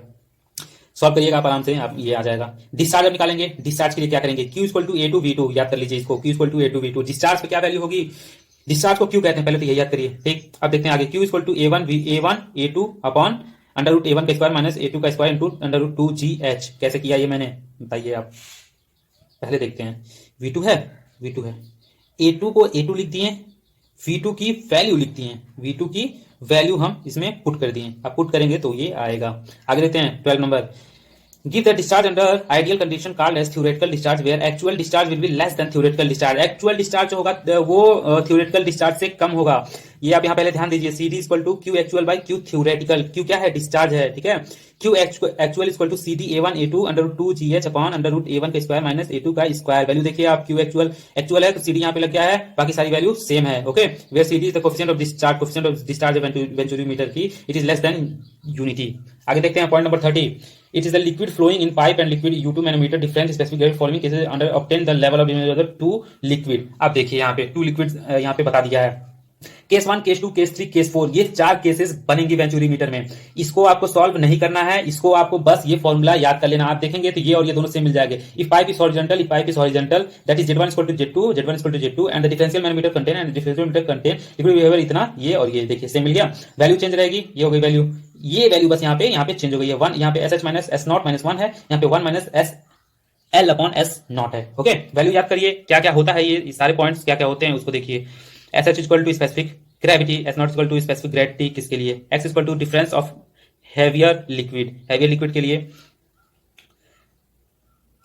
सॉल्व करिएगा आप आराम से, आप ये आ जाएगा। डिस्चार्ज अब निकालेंगे, डिस्चार्ज के लिए क्या करेंगे, Q = A2 V2, याद कर लीजिए इसको, Q = A2 V2। डिस्चार्ज पे क्या वैल्यू होगी, डिस्चार्ज को क्यों कहते हैं पहले तो ये याद करिए। ठीक, अब देखते हैं आगे, Q = A1 A2 upon √A1² - A2² × √2GH। कैसे किया ये मैंने, बताइए आप, पहले देखते हैं। V2 है, V2 है, A2 को A2 लिख दिए, V2 की वैल्यू लिख दिए, V2 की वैल्यू हम इसमें पुट कर दिए। अब पुट करेंगे तो ये आएगा। आगे देखते हैं 12 number, give the discharge under ideal condition called as theoretical discharge where actual discharge will be less than theoretical discharge. Actual discharge जो होगा वो थ्योरेटिकल डिस्चार्ज से कम होगा। ये आप यहाँ पहले ध्यान दीजिए, CD = Q actual by Q theoretical। Q क्या है, डिस्चार्ज है। ठीक है, Q actual = CD A1 A2 √2GH upon √A1² - A2²। Value देखिए आप, Q एक्चुअल है तो CD यहाँ पे लग गया है, बाकी सारी वैल्यू सेम है। Okay, where CD is the coefficient of discharge, coefficient of discharge venturimeter की, it is less than unity. आगे देखते हैं point number 30, it is the liquid flowing in pipe and liquid U2 manometer difference specific following cases under obtain the level of the 2 liquid. अब देखिए यहाँ पे 2 liquid यहाँ पे बता दिया है, केस 1, केस 2, केस 3, केस 4, ये 4 केसेस बनेंगे वेंचुरीमीटर में। इसको आपको सॉल्व नहीं करना है, इसको आपको बस ये फॉर्मूला याद कर लेना। आप देखेंगे तो ये और ये दोनों सेम मिल जाएंगे। If pipe is horizontal that is Z1 = Z2 and the differential manometer contain and differential manometer contain liquid behaviour इतना, ये और ये देखिए सेम मिल गया। वैल्यू चेंज रहेगी, ये हो गई वैल्यू, ये वैल्यू बस यहाँ पे चेंज हो गई है। 1 यहाँ पे SH - S0 - 1 है, यहाँ पे 1 - SL/S0 है। ओके, वैल्यू याद करिए क्या क्या होता है, ये सारे पॉइंट्स क्या क्या होते हैं उसको देखिए। SH = specific gravity, S0 = specific gravity किसके लिए, X = difference of heavier liquid के लिए।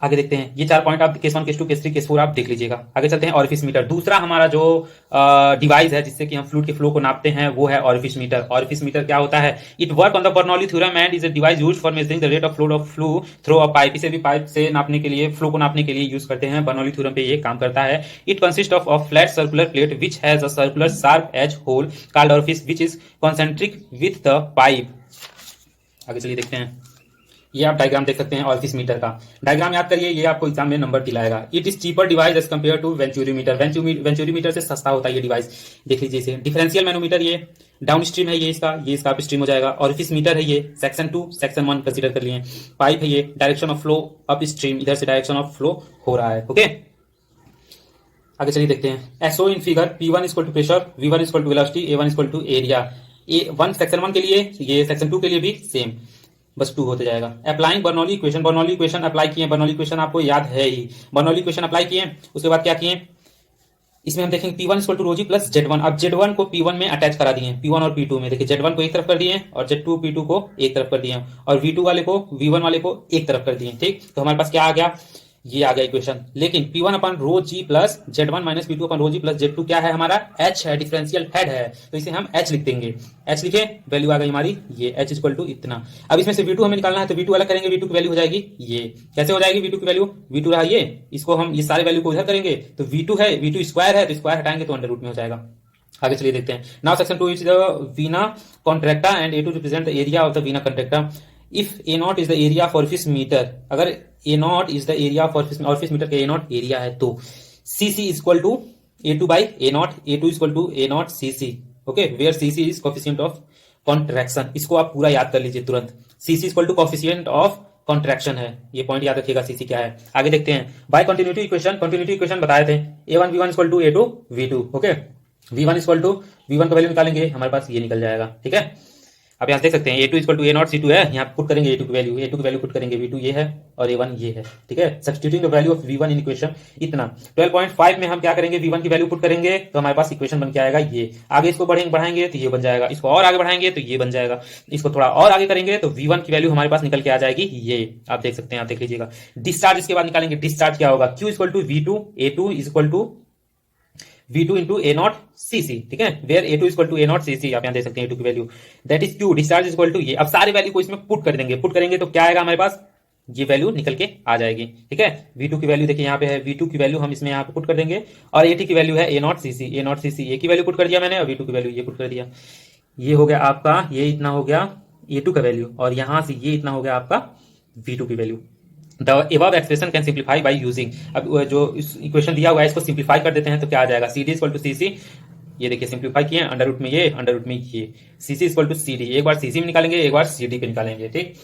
आगे देखते हैं, ये 4 पॉइंट आप केस 1, केस 2, केस 3, केस 4 आप देख लीजिएगा। आगे चलते हैं, ऑरिफिस मीटर। दूसरा हमारा जो डिवाइस है जिससे कि हम फ्लूइड के फ्लो को नापते हैं वो है ऑरिफिस मीटर। ऑरिफिस मीटर क्या होता है, it work on the Bernoulli theorem and is a device used for measuring the rate of flow through a pipe. इसे भी पाइप से नापने के लिए, फ्लो को नापने के लिए यूज करते हैं। बर्नौली थ्योरम पे ये काम करता है। It consist of flat circular plate which has a circular sharp edge hole called orifice which is concentric with the pipe. आगे चलिए देखते हैं, ये आप डायग्राम देख सकते हैं ऑरिफिस मीटर का। डायग्राम याद करिए, ये आपको एग्जाम में नंबर दिलाएगा। It is cheaper device as compare to venturimeter. Venturimeter से सस्ता होता है ये डिवाइस, देख लीजिए इसे। डिफरेंशियल मैनोमीटर ये डाउन स्ट्रीम है, ये इसका अप स्ट्रीम हो जाएगा। ऑरिफिस मीटर है ये सेक्शन 2, सेक्शन 1 कंसीडर कर लिए। पाइप है ये, direction of flow up stream, इधर से डायरेक्शन ऑफ फ्लो हो रहा है। ओके, आगे चलिए देखते हैं। So in figure, P1 = pressure, V1 = velocity, A1 = area. A1 section 1 के लिए, ये सेक्शन 2 के लिए भी सेम, बस 2 होते जाएगा। अप्लाइंग बर्नौली इक्वेशन अप्लाई किए। बर्नौली इक्वेशन आपको याद है ही, बर्नौली इक्वेशन अप्लाई किए। उसके बाद क्या किए, इसमें हम देखेंगे P1 = ρg + Z1। अब Z1 को P1 में अटैच करा दिए, P1 और P2 में। देखिए Z1 को एक तरफ कर दिए और Z2 P2 को एक तरफ कर दिए और V2 वाले को V1 वाले को एक तरफ कर दिए। ठीक, तो हमारे पास क्या आ गया, ये आ गया इक्वेशन। लेकिन P1/ρg + Z1 - P2/ρg + Z2 क्या है हमारा, H है, डिफरेंशियल हेड है, तो इसे हम H लिख देंगे। H लिखे, वैल्यू आ गई हमारी ये, H = इतना। अब इसमें से V2 हमें निकालना है तो V2 अलग करेंगे, V2 की वैल्यू हो जाएगी ये। कैसे हो जाएगी V2 की वैल्यू, V2 रहा ये, इसको हम ये सारे वैल्यू को उधर करेंगे तो V2 है, V2 स्क्वायर है तो स्क्वायर हटाएंगे तो अंडर रूट में हो जाएगा। आगे चलिए देखते हैं। Now section 2 is the vena contracta and A2 represent the area of the vena contracta. If A0 is the area of orifice metre, अगर A0 is the area of orifice metre के A0 area है तो C C equal to A two by A naught, A two equal to A naught C C. Okay, where C C is coefficient of contraction. इसको आप पूरा याद कर लीजिए तुरंत। C C equal to coefficient of contraction है, ये point याद रखिएगा। सी सी क्या है, आगे देखते हैं। By continuity equation, continuity equation बताए थे A1 V1 equal to A2 V2। Okay, V1 equal to V1 का वैल्यू निकालेंगे, हमारे पास ये निकल जाएगा। ठीक है, आप यहाँ देख सकते हैं A2 equal to A not C2 है, यहाँ पुट करेंगे A2 की वैल्यू पुट करेंगे, V2 ये है और A1 ये है। ठीक है, substituting the value of V1 in equation इतना। 12.5 में हम क्या करेंगे, V1 की वैल्यू पुट करेंगे तो हमारे पास इक्वेशन बन के आएगा ये। आगे इसको बढ़ाएंगे तो ये बन जाएगा, इसको और आगे बढ़ाएंगे तो ये बन जाएगा, इसको थोड़ा और आगे करेंगे तो V1 की वैल्यू हमारे पास निकल के आ जाएगी ये। आप देख सकते हैं, आप देख लीजिएगा। डिस्चार्ज इसके बाद निकालेंगे, डिस्चार्ज क्या होगा, Q equal to V2 A2 is equal to V2 into A naught C C. ठीक है, where A2 equal to A naught C C, आप यहाँ देख सकते हैं A2 की value, that is Q discharge equal to ये। अब सारे वैल्यू को इसमें पुट कर देंगे, पुट करेंगे तो क्या आएगा हमारे पास, ये वैल्यू निकल के आ जाएगी। ठीक है, V2 की वैल्यू देखिए यहाँ पे है, V2 की वैल्यू हम इसमें यहाँ पे पुट कर देंगे और AT की वैल्यू है ए नॉट सी सी, ए नॉट सी सी, ए की वैल्यू पुट कर दिया मैंने और V2 की वैल्यू ये पुट कर दिया। ये हो गया आपका, ये इतना हो गया A2 का वैल्यू और यहां से ये इतना हो गया आपका V2 की value. The above expression can simplify by using. अब जो इक्वेशन दिया हुआ है इसको सिंप्लीफाई कर देते हैं तो क्या आ जाएगा, सी डी इक्वल टू सी सी, ये देखिए सिंप्लीफाई किए, अंडर रूट में ये, अंडर रूट में ये, सी C equal to C D. एक बार सी सी में निकालेंगे, एक बार सी डी पे निकालेंगे। ठीक,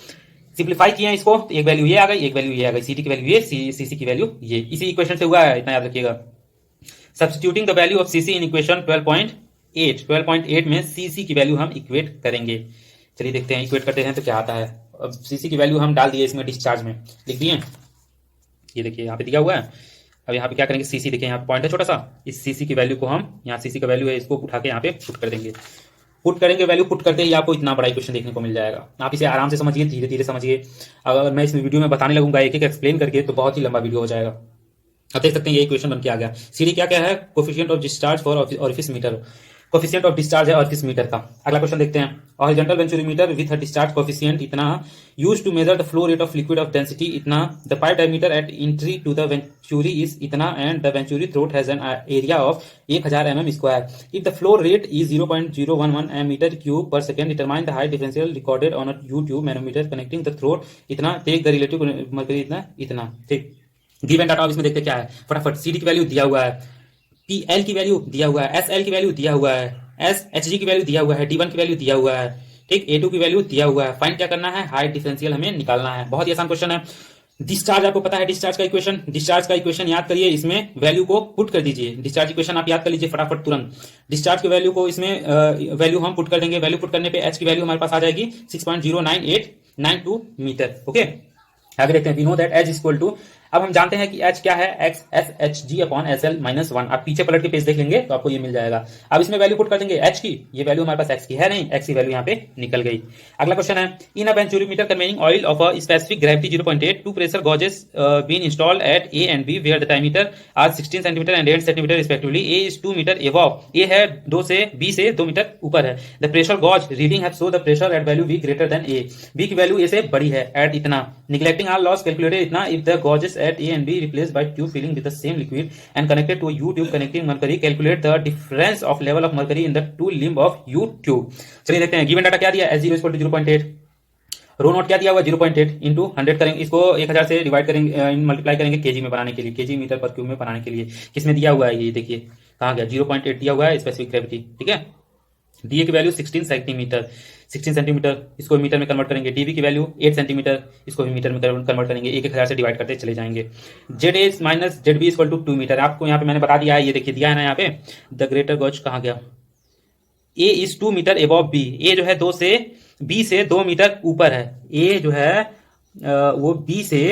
सिंप्लीफाई किए इसको तो एक वैल्यू ये आ गई, एक वैल्यू ये आ गई, सी डी की वैल्यू ये, सी सी की वैल्यू ये। इसी इक्वेशन से हुआ है, इतना याद रखिएगा। Substituting the value of C C in equation 12.8 में सी सी की वैल्यू हम इक्वेट करेंगे। चलिए देखते हैं इक्वेट करते हैं तो क्या आता है। अब सी सी की वैल्यू हम डाल दिए इसमें, डिस्चार्ज में लिख दिए, ये देखिए यहाँ पे दिया हुआ है। अब यहाँ पे क्या करेंगे, सीसी देखिए यहाँ पे पॉइंट है छोटा सा, इस सीसी की वैल्यू को हम, यहाँ सीसी का वैल्यू है, इसको उठा के यहाँ पे पुट कर देंगे। पुट करेंगे, वैल्यू पुट करते ही आपको इतना बड़ा इक्वेशन देखने को मिल जाएगा। आप इसे आराम से समझिए, धीरे धीरे समझिए। अगर मैं इस वीडियो में बताने लगूंगा एक एक एक्सप्लेन करके तो बहुत ही लंबा वीडियो हो जाएगा। आप देख सकते हैं ये इक्वेशन बन के आ गया। सीडी क्या क्या है, coefficient of discharge for orifice metre, coefficient of discharge है ऑरिफिस मीटर का। अगला क्वेश्चन देखते हैं। Horizontal venturimeter with a discharge coefficient इतना used to measure the flow rate of liquid of density इतना, the pipe diameter at entry to the venturi is इतना and the venturi throat has an area of 1000 mm square. If the flow rate is 0.011 metre cube per second, determine the height differential recorded on a U tube manometer connecting the throat इतना, take the relative mercury इतना इतना। ठीक, given data, इसमें देखते क्या है फटाफट। CD की वैल्यू दिया हुआ है, पी एल की वैल्यू दिया हुआ है, एस एल की वैल्यू दिया हुआ है, एस एच जी की वैल्यू दिया हुआ है, डी वन की वैल्यू दिया हुआ है। ठीक, ए टू की वैल्यू दिया हुआ है। फाइंड क्या करना है, हाइट डिफरेंशियल हमें निकालना है। बहुत ही आसान क्वेश्चन है। डिस्चार्ज आपको पता है, डिस्चार्ज का इक्वेशन, डिस्चार्ज का इक्वेशन याद करिए, इसमें वैल्यू को पुट कर दीजिए। डिस्चार्ज इक्वेशन आप याद कर लीजिए फटाफट तुरंत। डिस्चार्ज की वैल्यू को इसमें वैल्यू हम पुट कर देंगे। वैल्यू पुट करने पे एच की वैल्यू हमारे पास आ जाएगी 6.09892 मीटर। ओके, आगे देखते हैं। We know that H equal to, अब हम जानते हैं कि एच क्या है, X S H G upon S L minus 1। आप पीछे पलट के पेज देख लेंगे तो आपको ये मिल जाएगा। अब इसमें वैल्यू पुट कर देंगे एच की, ये वैल्यू हमारे पास एक्स की है नहीं, एक्स की वैल्यू यहाँ पे निकल गई। अगला क्वेश्चन है, in a venturimeter containing oil of a specific gravity 0.8 two pressure gauges been installed at A and B where the diameter are 16 centimetre and 8 centimetre respectively. A is 2 metre above, A है 2 से B से 2 metre ऊपर है। The pressure gauge reading have show the pressure at value B greater than A, B की value A से बड़ी है, eight इतना। निगलेक्टिंग ऑल लॉस कैलकुलेटेड इतना if the gauges at A and B replace by tube filling with the same liquid and connected to a U tube connecting mercury, calculate the difference of level of mercury in the two limb of U tube। चलिए देखते हैं। Given data क्या दिया, S0 equal to 0.8, row note क्या दिया हुआ 0.8 into 100 करेंगे, इसको 1000 से डिवाइड करेंगे, मल्टीप्लाई करेंगे केजी में बनाने के लिए, केजी मीटर पर क्यूब में बनाने के लिए। किसमें दिया हुआ है ये देखिए, कहाँ गया, 0.8 दिया हुआ है स्पेसिफिक ग्रेविटी। ठीक है, डी की वैल्यू 16 सेंटीमीटर, 16 सेंटीमीटर, इसको मीटर में कन्वर्ट करेंगे। डीबी की वैल्यू 8 सेंटीमीटर, इसको भी मीटर में कन्वर्ट करेंगे, 1000 से डिवाइड करते चले जाएंगे। Z A minus Z B equal to 2 metre, आपको यहाँ पे मैंने बता दिया है, ये देखिए दिया है ना यहाँ पे। द ग्रेटर गॉज कहाँ गया, ए इज 2 मीटर एबव बी, ए जो है 2 से बी से 2 मीटर ऊपर है, ए जो है वो बी से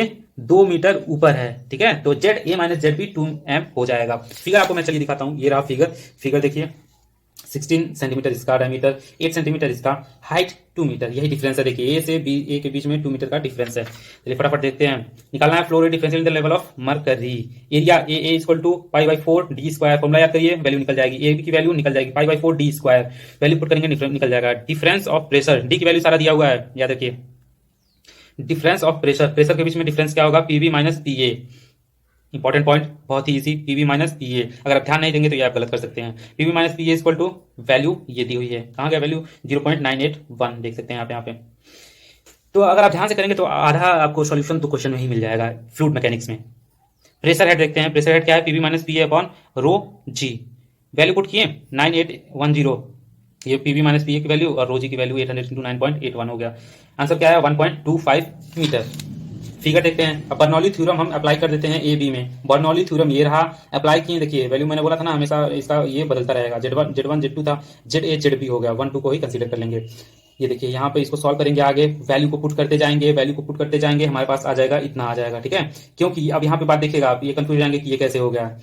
2 मीटर ऊपर है। ठीक है, तो Z A minus Z B 2 M हो जाएगा। फिगर आपको मैं चलिए दिखाता हूँ, ये रहा फिगर। फिगर देखिए, 16 सेंटीमीटर इसका डायमीटर, 8 सेंटीमीटर इसका, हाइट 2 मीटर, यही डिफरेंस है। देखिए ए से बी, ए के बीच में 2 मीटर का डिफरेंस है। चलिए फटाफट देखते हैं। निकालना है flow rate differential in the level of mercury. Area A equal to pi by 4 D square, formula याद करिए, वैल्यू निकल जाएगी, ए की वैल्यू निकल जाएगी पाई by 4 D square, value put करेंगे निकल जाएगा। डिफरेंस ऑफ प्रेशर, डी की वैल्यू सारा दिया हुआ है, याद रखिए। डिफरेंस ऑफ प्रेशर, प्रेशर के बीच में डिफरेंस क्या होगा, पीवी माइनस पीए। इंपॉर्टेंट पॉइंट, बहुत ही इजी, पीवी माइनस पीए। अगर आप ध्यान नहीं देंगे तो ये आप गलत कर सकते हैं। PV minus PA equal to value ये दी हुई है, कहाँ गया वैल्यू, 0.981 देख सकते हैं यहाँ पे। तो अगर आप ध्यान से करेंगे तो आधा आपको सॉल्यूशन तो क्वेश्चन में ही मिल जाएगा फ्लूइड मैकेनिक्स में। प्रेशर हेड देखते हैं। प्रेशर हेड क्या है, PV minus P upon rho G. Value put किए 9810, ये पीवी माइनस पी की वैल्यू और रो जी की वैल्यू 800 इंटू 9.81 हो गया। आंसर क्या है 1.25 मीटर। फिगर देखते हैं। अब बर्नौली थ्योरम हम अप्लाई कर देते हैं ए बी में। बर्नौली थ्योरम ये रहा, अप्लाई किए। देखिए वैल्यू मैंने बोला था ना हमेशा इसका ये बदलता रहेगा, Z1 Z2 था, ZA ZB हो गया, 1 2 को ही कंसीडर कर लेंगे। ये देखिए यहाँ पे इसको सॉल्व करेंगे, आगे वैल्यू को पुट करते जाएंगे, वैल्यू को पुट करते जाएंगे, हमारे पास आ जाएगा इतना आ जाएगा। ठीक है, क्योंकि अब यहाँ पे बात देखिएगा आप, ये कंफ्यूज जाएंगे कि ये कैसे हो गया।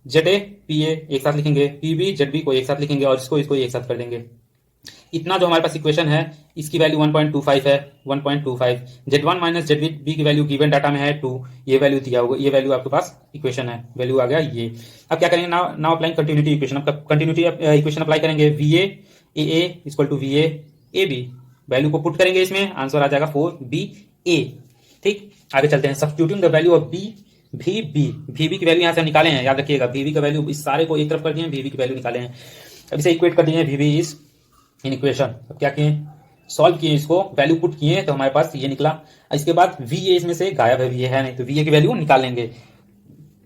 ZA PA एक साथ लिखेंगे, PB ZB को एक साथ लिखेंगे और इसको एक साथ कर देंगे। इतना जो हमारे पास इक्वेशन है इसकी वैल्यू 1.25 है, 1.25। Z1 माइनस ZB की वैल्यू गिवन डाटा में है 2, ये वैल्यू दिया होगा, ये वैल्यू आपके पास इक्वेशन है, वैल्यू आ गया ये। अब क्या करेंगे, नाउ अप्लाइंग कंटिन्यूटी इक्वेशन। अब कंटिन्यूटी इक्वेशन अप्लाई करेंगे, VA AA equal to VA AB, value को पुट करेंगे इसमें, आंसर आ जाएगा 4BA। ठीक, आगे चलते हैं। Substituting the value of VB की वैल्यू यहाँ से हम निकाले हैं, याद रखिएगा। VB का वैल्यू इस सारे को एक तरफ कर दिए, VB की वैल्यू निकाले हैं। अब इसे इक्वेट कर दिए VB इज इन इक्वेशन। अब क्या किए, सॉल्व किए, इसको वैल्यू पुट किए तो हमारे पास ये निकला। इसके बाद VA इसमें से गायब है, VA है नहीं, तो VA की वैल्यू निकाल लेंगे।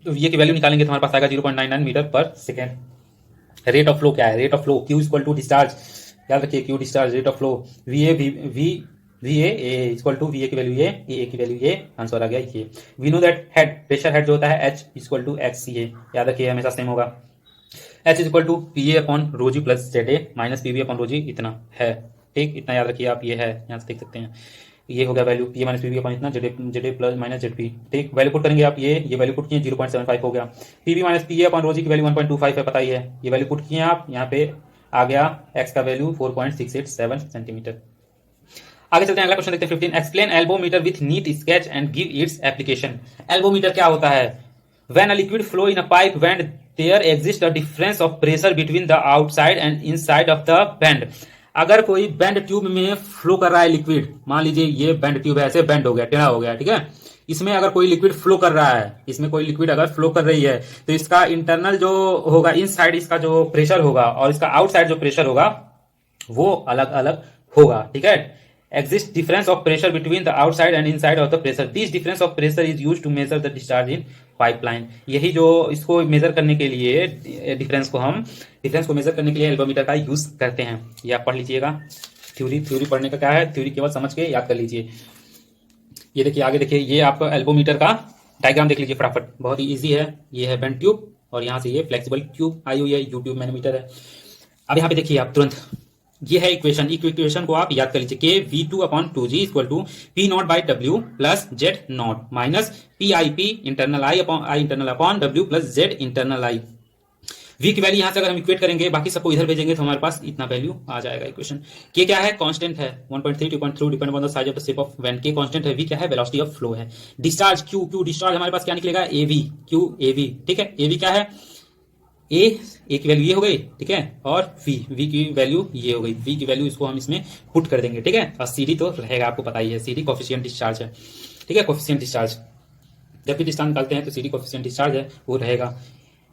तो VA की वैल्यू निकालेंगे तो हमारे पास आएगा 0.99 metre per second. Rate of flow क्या है, rate of flow Q equal to discharge, याद रखिए Q discharge, rate of flow VA equal to VA की वैल्यू ये, AA की वैल्यू ये, आंसर आ गया ये। We know that head, pressure head जो होता है H इक्वल टू XCA, याद रखिए हमेशा सेम होगा। H is equal to PA upon rho G plus ZA minus PB upon rho G, इतना है। ठीक, इतना याद रखिए आप, ये है, यहाँ से देख सकते हैं, ये हो गया value PA minus PB upon इतना, ZA प्लस माइनस ZB। ठीक, वैल्यू पुट करेंगे आप, ये वैल्यू पुट किए 0.75 हो गया। PB minus PA upon rho G की वैल्यू 1.25 है, पता ही है, ये वैल्यू पुट किए आप, यहाँ पे आ गया x का वैल्यू 4.687 सेंटीमीटर। आगे चलते हैं, अगला क्वेश्चन देखते हैं 15। Explain elbowmeter with neat sketch and give its application. Elbowmeter क्या होता है, when a liquid flow in a pipe when there exist a difference of pressure between the outside and inside of the bend. अगर कोई bend tube में flow कर रहा है liquid, मान लीजिए ये बेंड ट्यूब है, ऐसे बेंड हो गया, टेढ़ा हो गया, ठीक है, इसमें अगर कोई लिक्विड फ्लो कर रहा है, इसमें कोई लिक्विड अगर फ्लो कर रही है, तो इसका इंटरनल जो होगा, इनसाइड इसका जो प्रेशर होगा और इसका आउटसाइड जो प्रेशर होगा वो अलग अलग होगा। ठीक है, exist difference of pressure between the outside and inside of the pressure. This difference of pressure is used to measure the discharge in pipeline. यही जो इसको मेजर करने के लिए, डिफरेंस को मेजर करने के लिए एल्बोमीटर का यूज करते हैं। ये आप पढ़ लीजिएगा। थ्योरी पढ़ने का क्या है, थ्योरी केवल समझ के याद कर लीजिए। ये देखिए, आगे देखिए, ये आपका एल्बोमीटर का डायग्राम देख लीजिए फटाफट, बहुत ही ईजी है। ये है बेंड ट्यूब और यहाँ से ये फ्लेक्सिबल ट्यूब आई हुई है, यूट्यूब मैनोमीटर है। अब यहाँ पे देखिए आप तुरंत, ये है इक्वेशन को आप याद कर लीजिए, के V2 upon 2G equal to P not by W plus Z not minus PIP internal I internal upon W plus Z internal I। V की वैल्यू यहाँ से अगर हम इक्वेट करेंगे, बाकी सबको इधर भेजेंगे तो हमारे पास इतना वैल्यू आ जाएगा इक्वेशन। के क्या है, कांस्टेंट है, 1.3 2.3 depend upon the size of the shape of when. के कांस्टेंट है, V क्या है, वेलोसिटी ऑफ फ्लो है। डिस्चार्ज Q डिस्चार्ज हमारे पास क्या निकलेगा, AV। ठीक है, AV क्या है, ए की वैल्यू ये हो गई, ठीक है, और वी की वैल्यू ये हो गई। वी की वैल्यू इसको हम इसमें पुट कर देंगे, ठीक है। और CD तो रहेगा, आपको पता ही है, CD कोफिशिएंट डिस्चार्ज है, ठीक है, कोफिशिएंट डिस्चार्ज। जब भी डिस्चार्ज निकालते हैं तो CD कोफिशिएंट डिस्चार्ज है, वो रहेगा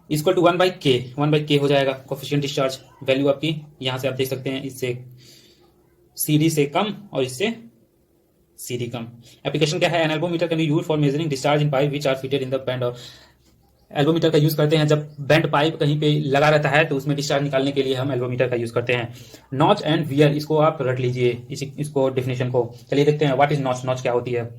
इक्वल टू 1/K हो जाएगा कोफिशिएंट डिस्चार्ज। वैल्यू आपकी यहाँ से आप देख सकते हैं, इससे CD से कम और इससे CD कम। एप्लीकेशन क्या है, an elbowmeter can be used for measuring discharge in pipe which are fitted in the bend. और एल्बोमीटर का यूज करते हैं जब बेंड पाइप कहीं पे लगा रहता है तो उसमें डिस्चार्ज निकालने के लिए हम एल्बोमीटर का यूज करते हैं। नॉच एंड वियर, इसको आप रट लीजिए, इसको डेफिनेशन को। चलिए देखते हैं, व्हाट इज नॉच, नॉच क्या होती है।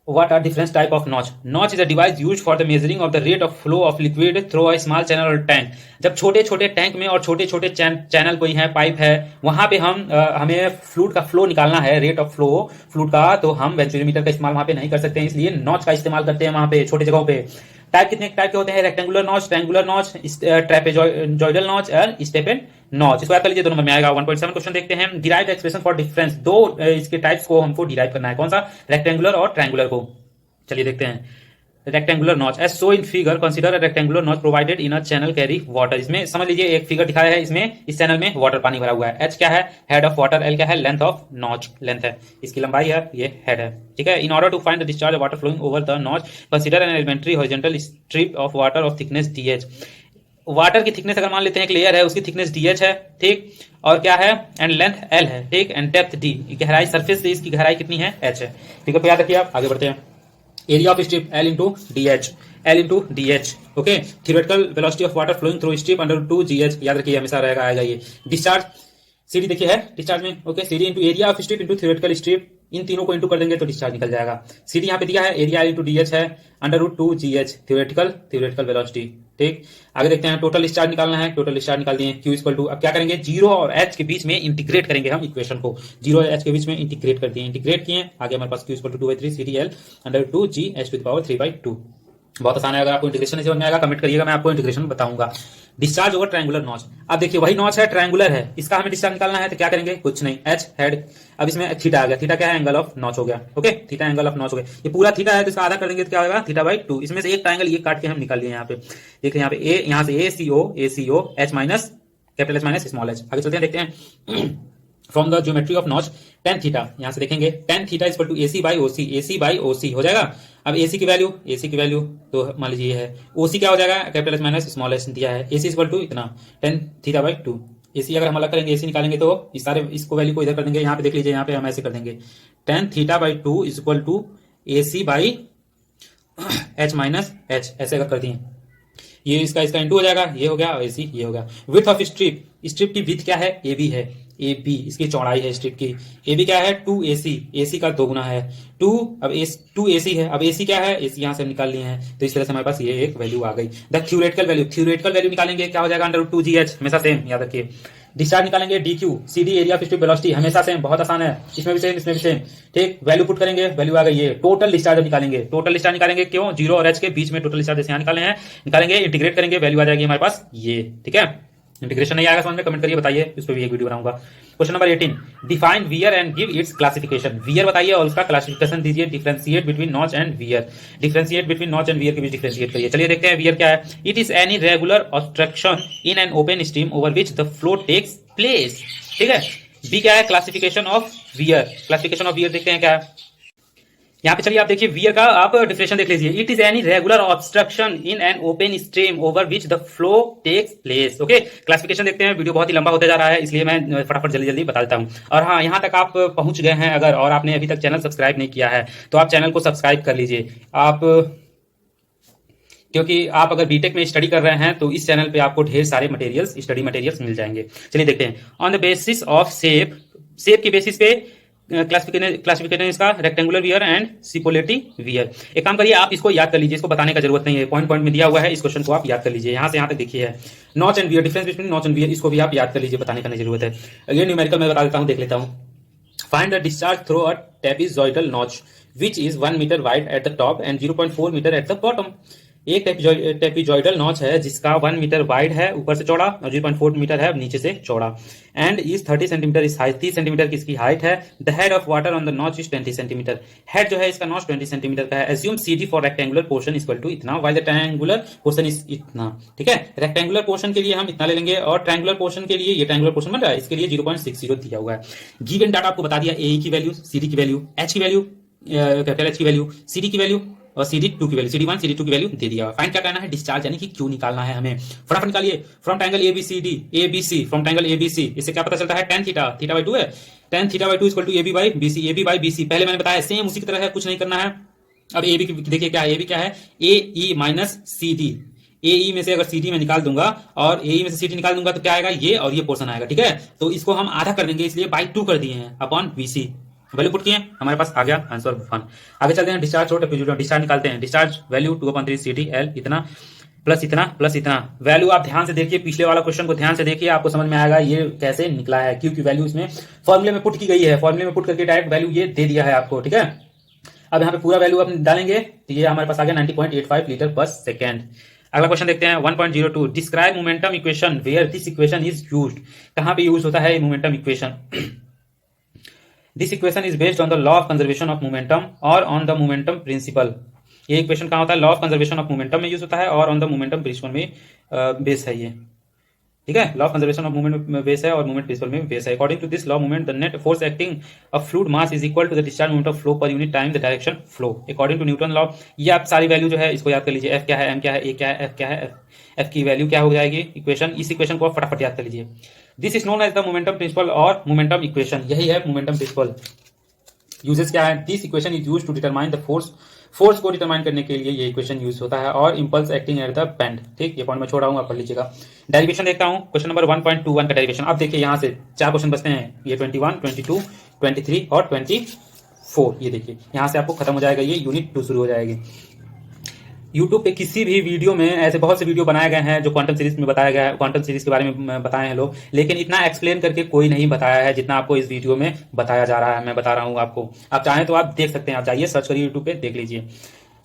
What are different type of notch? Notch is a device used for the measuring of the rate of flow of liquid through a small channel or tank. जब छोटे छोटे tank में और छोटे छोटे चैनल कोई है, पाइप है, वहां पे हमें फ्लूइड का फ्लो निकालना है, रेट ऑफ फ्लो फ्लूइड का, तो हम वेंचुरीमीटर का इस्तेमाल वहां पे नहीं कर सकते हैं, इसलिए नॉच का इस्तेमाल करते हैं वहां पे छोटे जगहों पे। टाइप कितने टाइप के होते हैं, rectangular notch, triangular notch, trapezoidal notch और स्टेपन नॉच। इसको याद कर लीजिए, 2 नंबर में आएगा। 1.7 क्वेश्चन देखते हैं, derive the expression for difference. 2 इसके टाइप्स को हमको डिराइव करना है, कौन सा, रेक्टेंगुलर और ट्रायंगुलर को। चलिए देखते हैं, rectangular notch as so in figure, consider a rectangular notch provided in a channel carry water. इसमें समझ लीजिए एक फिगर दिखाया है, इसमें इस चैनल में वाटर पानी भरा हुआ है। एच क्या है, हेड ऑफ वाटर, एल क्या है, लेंथ ऑफ नॉच, लेंथ है, इसकी लंबाई है, ये हेड है, ठीक है। In order to find the discharge of water flowing over the notch, consider an elementary horizontal strip of water of thickness DH। Water की थिकनेस अगर मान लेते हैं, एक लेयर है, उसकी थिकनेस DH है, ठीक, और क्या है, एंड लेंथ L है, ठीक, एंड डेप्थ D, गहराई सरफेस से इसकी गहराई कितनी है, H है, ठीक है। तो याद रखिए आप, आगे बढ़ते हैं। Area of strip L into D H, L into D H. Okay, theoretical velocity of water flowing through strip under two G H, याद रखिए हमेशा रहेगा, आएगा ये। डिस्चार्ज सीडी देखिए है डिस्चार्ज में, okay, CD into area of strip into theoretical strip, इन तीनों को इंटू कर देंगे तो डिस्चार्ज निकल जाएगा। सीडी यहाँ पे दिया है, एरिया इंटू डी एच है, under root two G H, theoretical velocity. ठीक, आगे देखते हैं, टोटल डिस्चार्ज निकालना है, टोटल डिस्चार्ज निकाल दिए, क्यू इक्वल टू, अब क्या करेंगे, जीरो और एच के बीच में इंटीग्रेट करेंगे हम इक्वेशन को, जीरो और एच के बीच में इंटीग्रेट कर दिए, इंटीग्रेट किए, आगे हमारे पास Q equal to 2/3 C D L under two G H to the power 3/2। बहुत आसान है, अगर आपको इंटीग्रेशन नहीं समझ में आएगा कमेंट करिएगा, मैं आपको इंटीग्रेशन बताऊंगा। डिस्चार्ज ओवर ट्रायंगुलर नॉच, अब देखिए वही नॉच है, ट्रायंगुलर है, इसका हमें डिस्चार्ज निकालना है तो क्या करेंगे, कुछ नहीं, एच हेड, अब इसमें थीटा आ गया, थीटा क्या है, एंगल ऑफ नॉच हो गया। Okay, theta angle of notch हो गया, ये पूरा थीटा है तो इसका आधा कर देंगे तो क्या होगा, थीटा/2। इसमें से एक ट्रायंगल ये काट के हम निकाल लिए यहाँ पे, देखिए यहाँ पे ए, यहाँ से A C O H minus capital H minus small H. आगे चलते हैं, देखते हैं from the geometry of notch tan theta, यहां से देखेंगे tan theta equal to AC by OC, AC by OC हो जाएगा। अब AC की वैल्यू तो मान लीजिए है, OC क्या हो जाएगा, capital H minus small H दिया है, AC इक्वल टू इतना tan थीटा बाई 2। AC अगर हम अलग करेंगे, AC निकालेंगे तो इस सारे इसको वैल्यू को इधर कर देंगे, यहाँ पे देख लीजिए, यहाँ पे हम ऐसे कर देंगे, tan theta by 2 equal to AC by H minus H, ऐसे अगर कर दिए, ये इसका इंटू हो जाएगा, ये हो गया, और AC ये हो गया। विड्थ ऑफ स्ट्रिप, स्ट्रिप की विड्थ क्या है, AB है, AB इसकी चौड़ाई है स्ट्रिप की, AB क्या है 2AC, AC का 2 गुना है 2, अब 2AC है, अब AC क्या है, AC यहां से निकाल लिए हैं, तो इस तरह से हमारे पास ये एक वैल्यू आ गई। द थ्योरेटिकल वैल्यू निकालेंगे, क्या हो जाएगा, अंडर रूट 2GH, हमेशा सेम याद रखिए। डिस्चार्ज निकालेंगे, DQ, CD area of strip velocity, हमेशा सेम, बहुत आसान है, इसमें भी सेम, इसमें भी सेम। ठीक, वैल्यू पुट करेंगे, वैल्यू आ गई ये। टोटल डिस्चार्ज निकालेंगे, टोटल डिस्चार्ज निकालेंगे, क्यों, जीरो और एच के बीच में टोटल डिस्चार्ज जैसे यहाँ निकाले हैं, निकालेंगे, इंटीग्रेट करेंगे, वैल्यू आ जाएगी हमारे पास ये। ठीक है, इंटीग्रेशन नहीं आएगा समझ में, कमेंट करिए, बताइए, इस पर भी एक वीडियो बनाऊंगा। Question number 18, define wear and give it's classification, wear बताइए और उसका क्लासिफिकेशन दीजिए, differentiate between notch and wear, differentiate between notch and wear के बीच डिफरेंशिएट करिए। चलिए देखते हैं वियर क्या है। It is any regular obstruction in an open stream over which the flow takes place. ठीक है, बी क्या है, classification of weir, classification of weir देखते हैं क्या है यहाँ पे। चलिए आप देखिए वियर का आप डिफिनेशन देख लीजिए, it is any regular obstruction in an open stream over which the flow takes place. Okay, classification देखते हैं, वीडियो बहुत ही लंबा होता जा रहा है इसलिए मैं फटाफट जल्दी जल्दी बता देता हूँ। और हाँ, यहाँ तक आप पहुंच गए हैं अगर, और आपने अभी तक चैनल सब्सक्राइब नहीं किया है तो आप चैनल को सब्सक्राइब कर लीजिए आप, क्योंकि आप अगर बीटेक में स्टडी कर रहे हैं तो इस चैनल पे आपको ढेर सारे मटेरियल्स, स्टडी मटेरियल्स मिल जाएंगे। चलिए देखते हैं, on the basis of shape की बेसिस पे क्लासिफिकेशन इसका रेक्टेंगुलर वियर एंड सिपोलेटी वियर। एक काम करिए, आप इसको याद कर लीजिए, इसको बताने का जरूरत नहीं है, पॉइंट पॉइंट में दिया हुआ है, इस क्वेश्चन को आप याद कर लीजिए, यहाँ से यहाँ तक देखिए है notch and wear, difference between notch and wear, इसको भी आप याद कर लीजिए, बताने का नहीं जरूरत है। ये न्यूमेरिकल मैं बता देता हूँ, देख लेता हूँ। Find the discharge through a trapezoidal notch which is 1 metre wide at the top and 0.4 metre at the bottom. एक ट्रेपेजॉइडल नॉच है जिसका 1 मीटर वाइड है ऊपर से चौड़ा और 0.4 मीटर है नीचे से चौड़ा, एंड इज 30 सेंटीमीटर इस हाइट, 30 सेंटीमीटर की इसकी हाइट है। The head of water on the notch is 20 centimetre, head जो है इसका नॉच 20 सेंटीमीटर का है। Assume CD for rectangular portion equal to इतना, while the triangular portion is इतना। ठीक है, रेक्टेंगुलर पोर्शन के लिए हम इतना ले लेंगे और ट्रायंगुलर पोर्शन के लिए, ये ट्रायंगुलर पोर्शन बन रहा है, इसके लिए 0.60 दिया हुआ है। गिवन डाटा आपको बता दिया, AE की वैल्यू, CD की वैल्यू, H की वैल्यू, कैपिटल H की वैल्यू, CD की वैल्यू और CD2 की वैल्यू, CD1 CD2 की वैल्यू दे दिया। फाइंड क्या करना है, डिस्चार्ज यानी कि क्यू निकालना है हमें, फटाफट निकालिए। From triangle ABC, from triangle ABC, इससे क्या पता चलता है, tan थीटा, थीटा/2 है, tan थीटा/2 इक्वल टू AB/BC, पहले मैंने बताया सेम उसी की तरह है, कुछ नहीं करना है। अब AB की देखिए क्या है, AB क्या है, AE माइनस CD, AE में से अगर CD में निकाल दूंगा और AE में से CD निकाल दूंगा तो क्या आएगा, ये और ये पोर्शन आएगा। ठीक है, तो इसको हम आधा कर देंगे, इसलिए बाई 2 कर दिए हैं अपॉन BC, वैल्यू पुट किए, हमारे पास आ गया आंसर 1। आगे चलते हैं, डिस्चार्ज छोटे डिस्चार्ज निकालते हैं। डिस्चार्ज वैल्यू 2/3 CD L इतना प्लस इतना प्लस इतना। वैल्यू आप ध्यान से देखिए, पिछले वाला क्वेश्चन को ध्यान से देखिए, आपको समझ में आएगा ये कैसे निकला है, क्योंकि वैल्यू इसमें फॉर्मूले में पुट की गई है, फॉर्मूले में पुट करके डायरेक्ट वैल्यू ये दे दिया है आपको। ठीक है, अब यहाँ पे पूरा वैल्यू आप डालेंगे तो ये हमारे पास आ गया 90.85 लीटर पर सेकेंड। अगला क्वेश्चन देखते हैं 1.02, describe momentum equation where this equation is used. कहां पे यूज होता है momentum equation? This equation is based on the law of conservation of momentum और ऑन द मोमेंटम प्रिंसिपल। ये इक्वेशन कहां होता है? Law of conservation of momentum में यूज होता है और ऑन द मोमेंटम प्रिंसिपल में बेस है ये। ठीक है, law of conservation of movement में बेस है और मूवमेंट प्रिंसिपल में बेस है। According to this law movement the net force acting a fluid mass is equal to the discharge moment of flow per unit time the direction flow according to Newton law. ये आप सारी value जो है इसको याद कर लीजिए, F क्या है, एम क्या है, ए क्या है, एफ क्या है, एफ की वैल्यू क्या हो जाएगी इक्वेशन। इस इक्वेशन को आप फटाफट याद कर लीजिए। This is known as the momentum principle और मोमेंटम इक्वेशन, यही है मोमेंटम प्रिंसिपल। यूजेस क्या है? This equation is used to determine the force force को डिटरमाइन करने के लिए ये इक्वेशन यूज होता है, और impulse acting at the bend. ठीक, ये पॉइंट मैं छोड़ रहा हूँ, आप पढ़ लीजिएगा। डेरिवेशन देखता हूँ, क्वेश्चन नंबर 1.21 का डेरिवेशन। अब देखिए यहाँ से 4 क्वेश्चन बचते हैं, ये 21, 22, 23 और 24। ये देखिए यहाँ से आपको खत्म हो जाएगा, ये यूनिट 2 शुरू हो जाएगी। यूट्यूब पे किसी भी वीडियो में ऐसे बहुत से वीडियो बनाए गए हैं जो क्वांटम सीरीज में बताया गया है, क्वांटम सीरीज के बारे में बताए हैं लोग, लेकिन इतना एक्सप्लेन करके कोई नहीं बताया है जितना आपको इस वीडियो में बताया जा रहा है। मैं बता रहा हूँ आपको, आप चाहें तो आप देख सकते हैं, आप जाइए सर्च करिए यूट्यूब पे, देख लीजिए।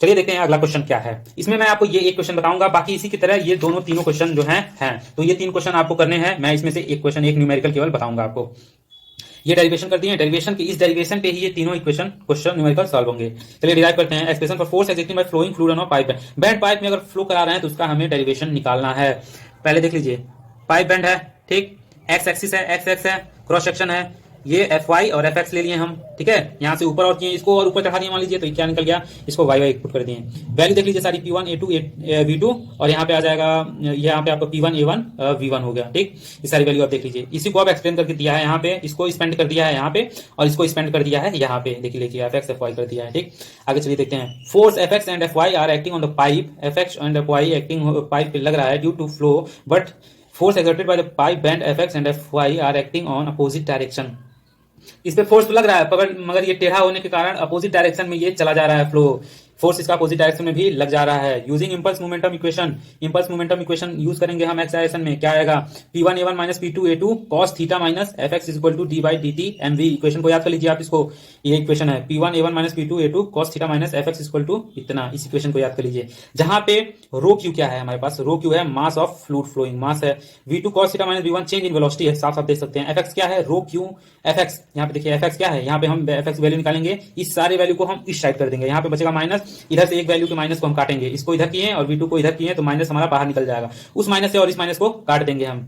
चलिए देखते हैं अगला क्वेश्चन क्या है। इसमें मैं आपको ये एक क्वेश्चन बताऊंगा, बाकी इसी की तरह ये दोनों तीनों क्वेश्चन जो हैं तो ये 3 क्वेश्चन आपको करने हैं। मैं इसमें से एक क्वेश्चन, एक न्यूमेरिकल केवल बताऊंगा आपको। ये डेरिवेशन कर दिए, डेरिवेशन की इस डेरिवेशन पे ही ये तीनों इक्वेशन क्वेश्चन न्यूमेरिकल सॉल्व होंगे। चलिए डिराइव करते हैं। Expression for force acting by flowing fluid on pipe. Bend pipe में अगर फ्लो करा रहे हैं तो उसका हमें डेरिवेशन निकालना है। पहले देख लीजिए, पाइप बेंड है, ठीक, एक्स एक्सिस है, एक्स एक्स है, क्रॉस सेक्शन है, ये एफ वाई और एफ एक्स ले लिए हम, ठीक है। यहाँ से ऊपर और किए, इसको और ऊपर चढ़ा दिए मान लीजिए, तो क्या निकल गया, इसको वाई वाई पुट कर दिए। वैल्यू देख लीजिए सारी, P1 A2 V2, और यहाँ पे आ जाएगा, यहाँ पे आपको P1 A1 V1 हो गया, ठीक। ये सारी वैल्यू आप देख लीजिए। इसी को आप एक्सप्लेन करके दिया है यहाँ पे, इसको स्पेंड कर दिया है यहाँ पे, और इसको स्पेंड कर दिया है यहाँ पे, देखिए लिखिए एफ एक्स एफ वाई कर दिया है, ठीक। आगे चलिए देखते हैं। Force F X and F Y are acting on the pipe, F X and F Y acting pipe पे लग रहा है due to flow, but force exerted by the pipe bend F X and F Y are acting on opposite direction. इस पे force तो लग रहा है, मगर ये टेढ़ा होने के कारण अपोजिट डायरेक्शन में ये चला जा रहा है फ्लो। फोर्स इसका अपोजिट डायरेक्शन में भी लग जा रहा है। Using impulse momentum equation, impulse momentum equation use करेंगे हम एक्स डायरेक्शन में। क्या आएगा, P1 A1 minus P2 A2 cos theta minus F X equal to D by D T M V. Equation को याद कर लीजिए आप, इसको, ये इक्वेशन है P1 A1 minus P2 A2 cos theta minus F X equal to इतना। इस इक्वेशन को याद कर लीजिए, जहां पे रो क्यू क्या है हमारे पास, रो क्यू है मास ऑफ फ्लूइड फ्लोइंग, मास है। V2 cos theta minus V1 change in velocity है, साफ साफ देख सकते हैं। एफ एक्स क्या है, रो क्यू एफ एक्स, यहाँ पे देखिए एफ एक्स क्या है, यहाँ पे हम एफ एक्स वैल्यू निकालेंगे, इस सारे वैल्यू को हम इस साइड कर देंगे, यहाँ पे बचेगा माइनस, इधर से एक वैल्यू के माइनस को हम काटेंगे, इसको इधर किए और V2 को इधर किए तो माइनस हमारा बाहर निकल जाएगा, उस माइनस से और इस माइनस को काट देंगे हम,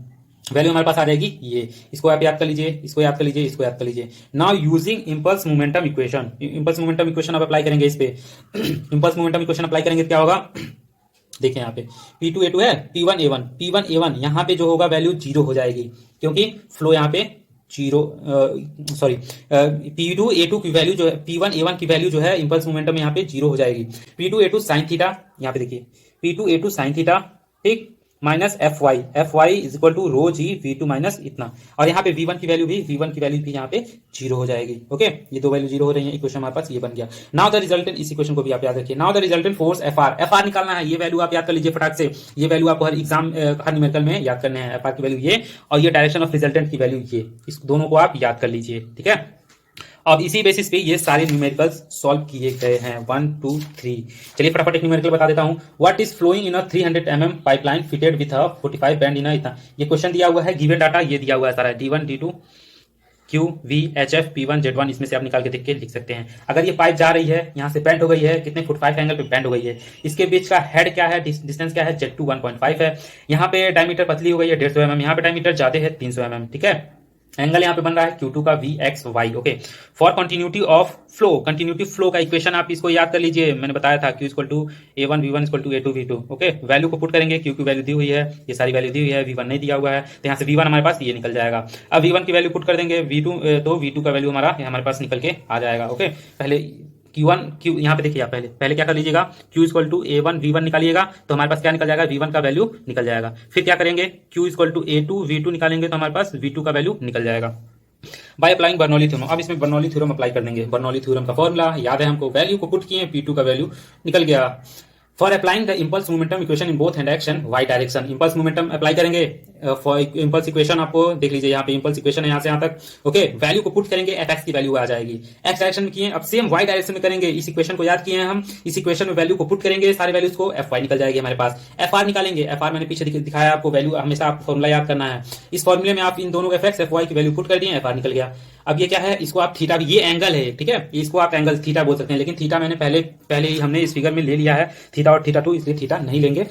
वैल्यू हमारे पास आ जाएगी ये। इसको आप याद कर लीजिए, इसको याद कर लीजिए, इसको याद कर लीजिए। Now using impulse momentum equation, impulse momentum equation अब अप्लाई करेंगे इस पे। इंपल्स मोमेंटम इक्वेशन अप्लाई करेंगे तो क्या होगा, देखिए यहाँ पे P2 A2 है, P1 A1 यहाँ पे जो होगा वैल्यू 0 हो जाएगी, क्योंकि फ्लो यहाँ पे 0, सॉरी, P2 A2 की वैल्यू जो है, P1 A1 की वैल्यू जो है इंपल्स मोमेंटम में यहाँ पे 0 हो जाएगी। P2 A2 साइन थीटा, यहाँ पे देखिए P2 A2 साइन थीटा, ठीक, minus F Y is equal to rho G V2 minus इतना, और यहाँ पे V1 की वैल्यू भी यहाँ पे 0 हो जाएगी। ओके, ये दो वैल्यू 0 हो रही है, इक्वेशन हमारे पास ये बन गया। नाउ द रिजल्टेंट, इस इक्वेशन को भी आप याद रखिए। Now the resultant force F R निकालना है, ये वैल्यू आप याद कर लीजिए फटाक से। ये वैल्यू आपको हर एग्जाम, हर न्यूमेरिकल में याद करने हैं। एफ आर की वैल्यू ये, और ये डायरेक्शन ऑफ रिजल्टेंट की वैल्यू ये, इस दोनों को आप याद कर लीजिए, ठीक है। अब इसी बेसिस पे ये सारे न्यूमेरिकल्स सॉल्व किए गए हैं, 1 2 3। चलिए फटाफट एक न्यूमेरिकल बता देता हूं। What is flowing in a 300 mm pipeline fitted with a 45 bend in a इतना। ये क्वेश्चन दिया हुआ है, गिवन डाटा ये दिया हुआ है सारा, D1 D2 Q V H F P1 Z1, इसमें से आप निकाल के देख के लिख सकते हैं। अगर ये पाइप जा रही है, यहाँ से बेंड हो गई है, कितने फुट 5 एंगल पे बेंड हो गई है, इसके बीच का हेड क्या है, डिस्टेंस क्या है, Z2 1.5 है। यहाँ पे डायमीटर पतली हो गई है 150 mm, यहाँ पे डायमीटर ज्यादा है 300 mm, ठीक है। एंगल यहाँ पे बन रहा है Q2 का VXY, okay. For continuity of flow, continuity flow का इक्वेशन आप इसको याद कर लीजिए, मैंने बताया था Q equal to A1 V1 equal to A2 V2, okay. Value को पुट करेंगे, Q की वैल्यू दी हुई है, ये सारी वैल्यू दी हुई है, V1 नहीं दिया हुआ है, तो यहाँ से V1 हमारे पास ये निकल जाएगा। अब V1 की वैल्यू पुट कर देंगे, V2 तो V2 का वैल्यू हमारे पास निकल के आ जाएगा, ओके। पहले Q यहाँ पे देखिए आप, पहले क्या कर लीजिएगा, Q equal to A1 V1 निकालिएगा तो हमारे पास क्या निकल जाएगा, V1 का वैल्यू निकल जाएगा। फिर क्या करेंगे, Q equal to A2 V2 निकालेंगे तो हमारे पास V2 का वैल्यू निकल जाएगा बाय अप्लाइंग बर्नौली थ्योरम। अब इसमें बर्नौली थ्योरम अप्लाई कर देंगे। बर्नौली थ्योरम का फॉर्मूला याद है हमको, वैल्यू को पुट किए, P2 का वैल्यू निकल गया। For applying the impulse momentum equation in both hand action Y direction, impulse momentum apply करेंगे फॉर इंपल्स इक्वेशन, आपको देख लीजिए यहाँ पे इंपल्स इक्वेशन है यहाँ से यहाँ तक, ओके। वैल्यू को पुट करेंगे, एफ एक्स की वैल्यू आ जाएगी, एक्स डायरेक्शन में किए, अब सेम वाई डायरेक्शन में करेंगे। इस इक्वेशन को याद किए हैं हम, इस इक्वेशन में वैल्यू को पुट करेंगे, सारे वैल्यूज को, एफ वाई निकल जाएगी हमारे पास। एफ आर निकालेंगे, एफ आर मैंने पीछे दिखाया आपको, वैल्यू हमेशा आप फॉर्मुला याद करना है। इस फॉर्मुले में आप इन दोनों एफ एक्स एफ वाई की वैल्यू पुट कर दिए, एफ आर निकल गया। अब ये क्या है, इसको आप थीटा, ये एंगल है, ठीक है, इसको आप एंगल थीटा बोल सकते हैं, लेकिन थीटा मैंने पहले ही हमने इस फिगर में ले लिया है, थीटा और थीटा 2, इसलिए थीटा नहीं लेंगे।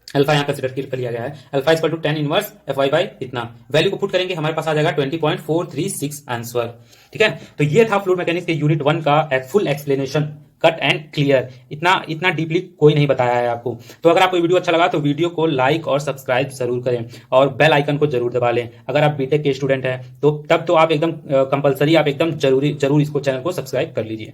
अल्फा यहाँ कंसिडर कर लिया गया है, alpha equal to tan inverse F Y by इतना। वैल्यू को पुट करेंगे, हमारे पास आ जाएगा 20.436 आंसर, ठीक है। तो ये था फ्लूइड मैकेनिक्स के यूनिट 1 का full explanation, cut and clear. इतना डीपली कोई नहीं बताया है आपको। तो अगर आपको वीडियो अच्छा लगा तो वीडियो को लाइक और सब्सक्राइब जरूर करें, और बेल आइकन को जरूर दबा लें। अगर आप बीटेक के स्टूडेंट हैं तो तब तो आप एकदम कंपलसरी, आप एकदम जरूर इसको, चैनल को सब्सक्राइब कर लीजिए।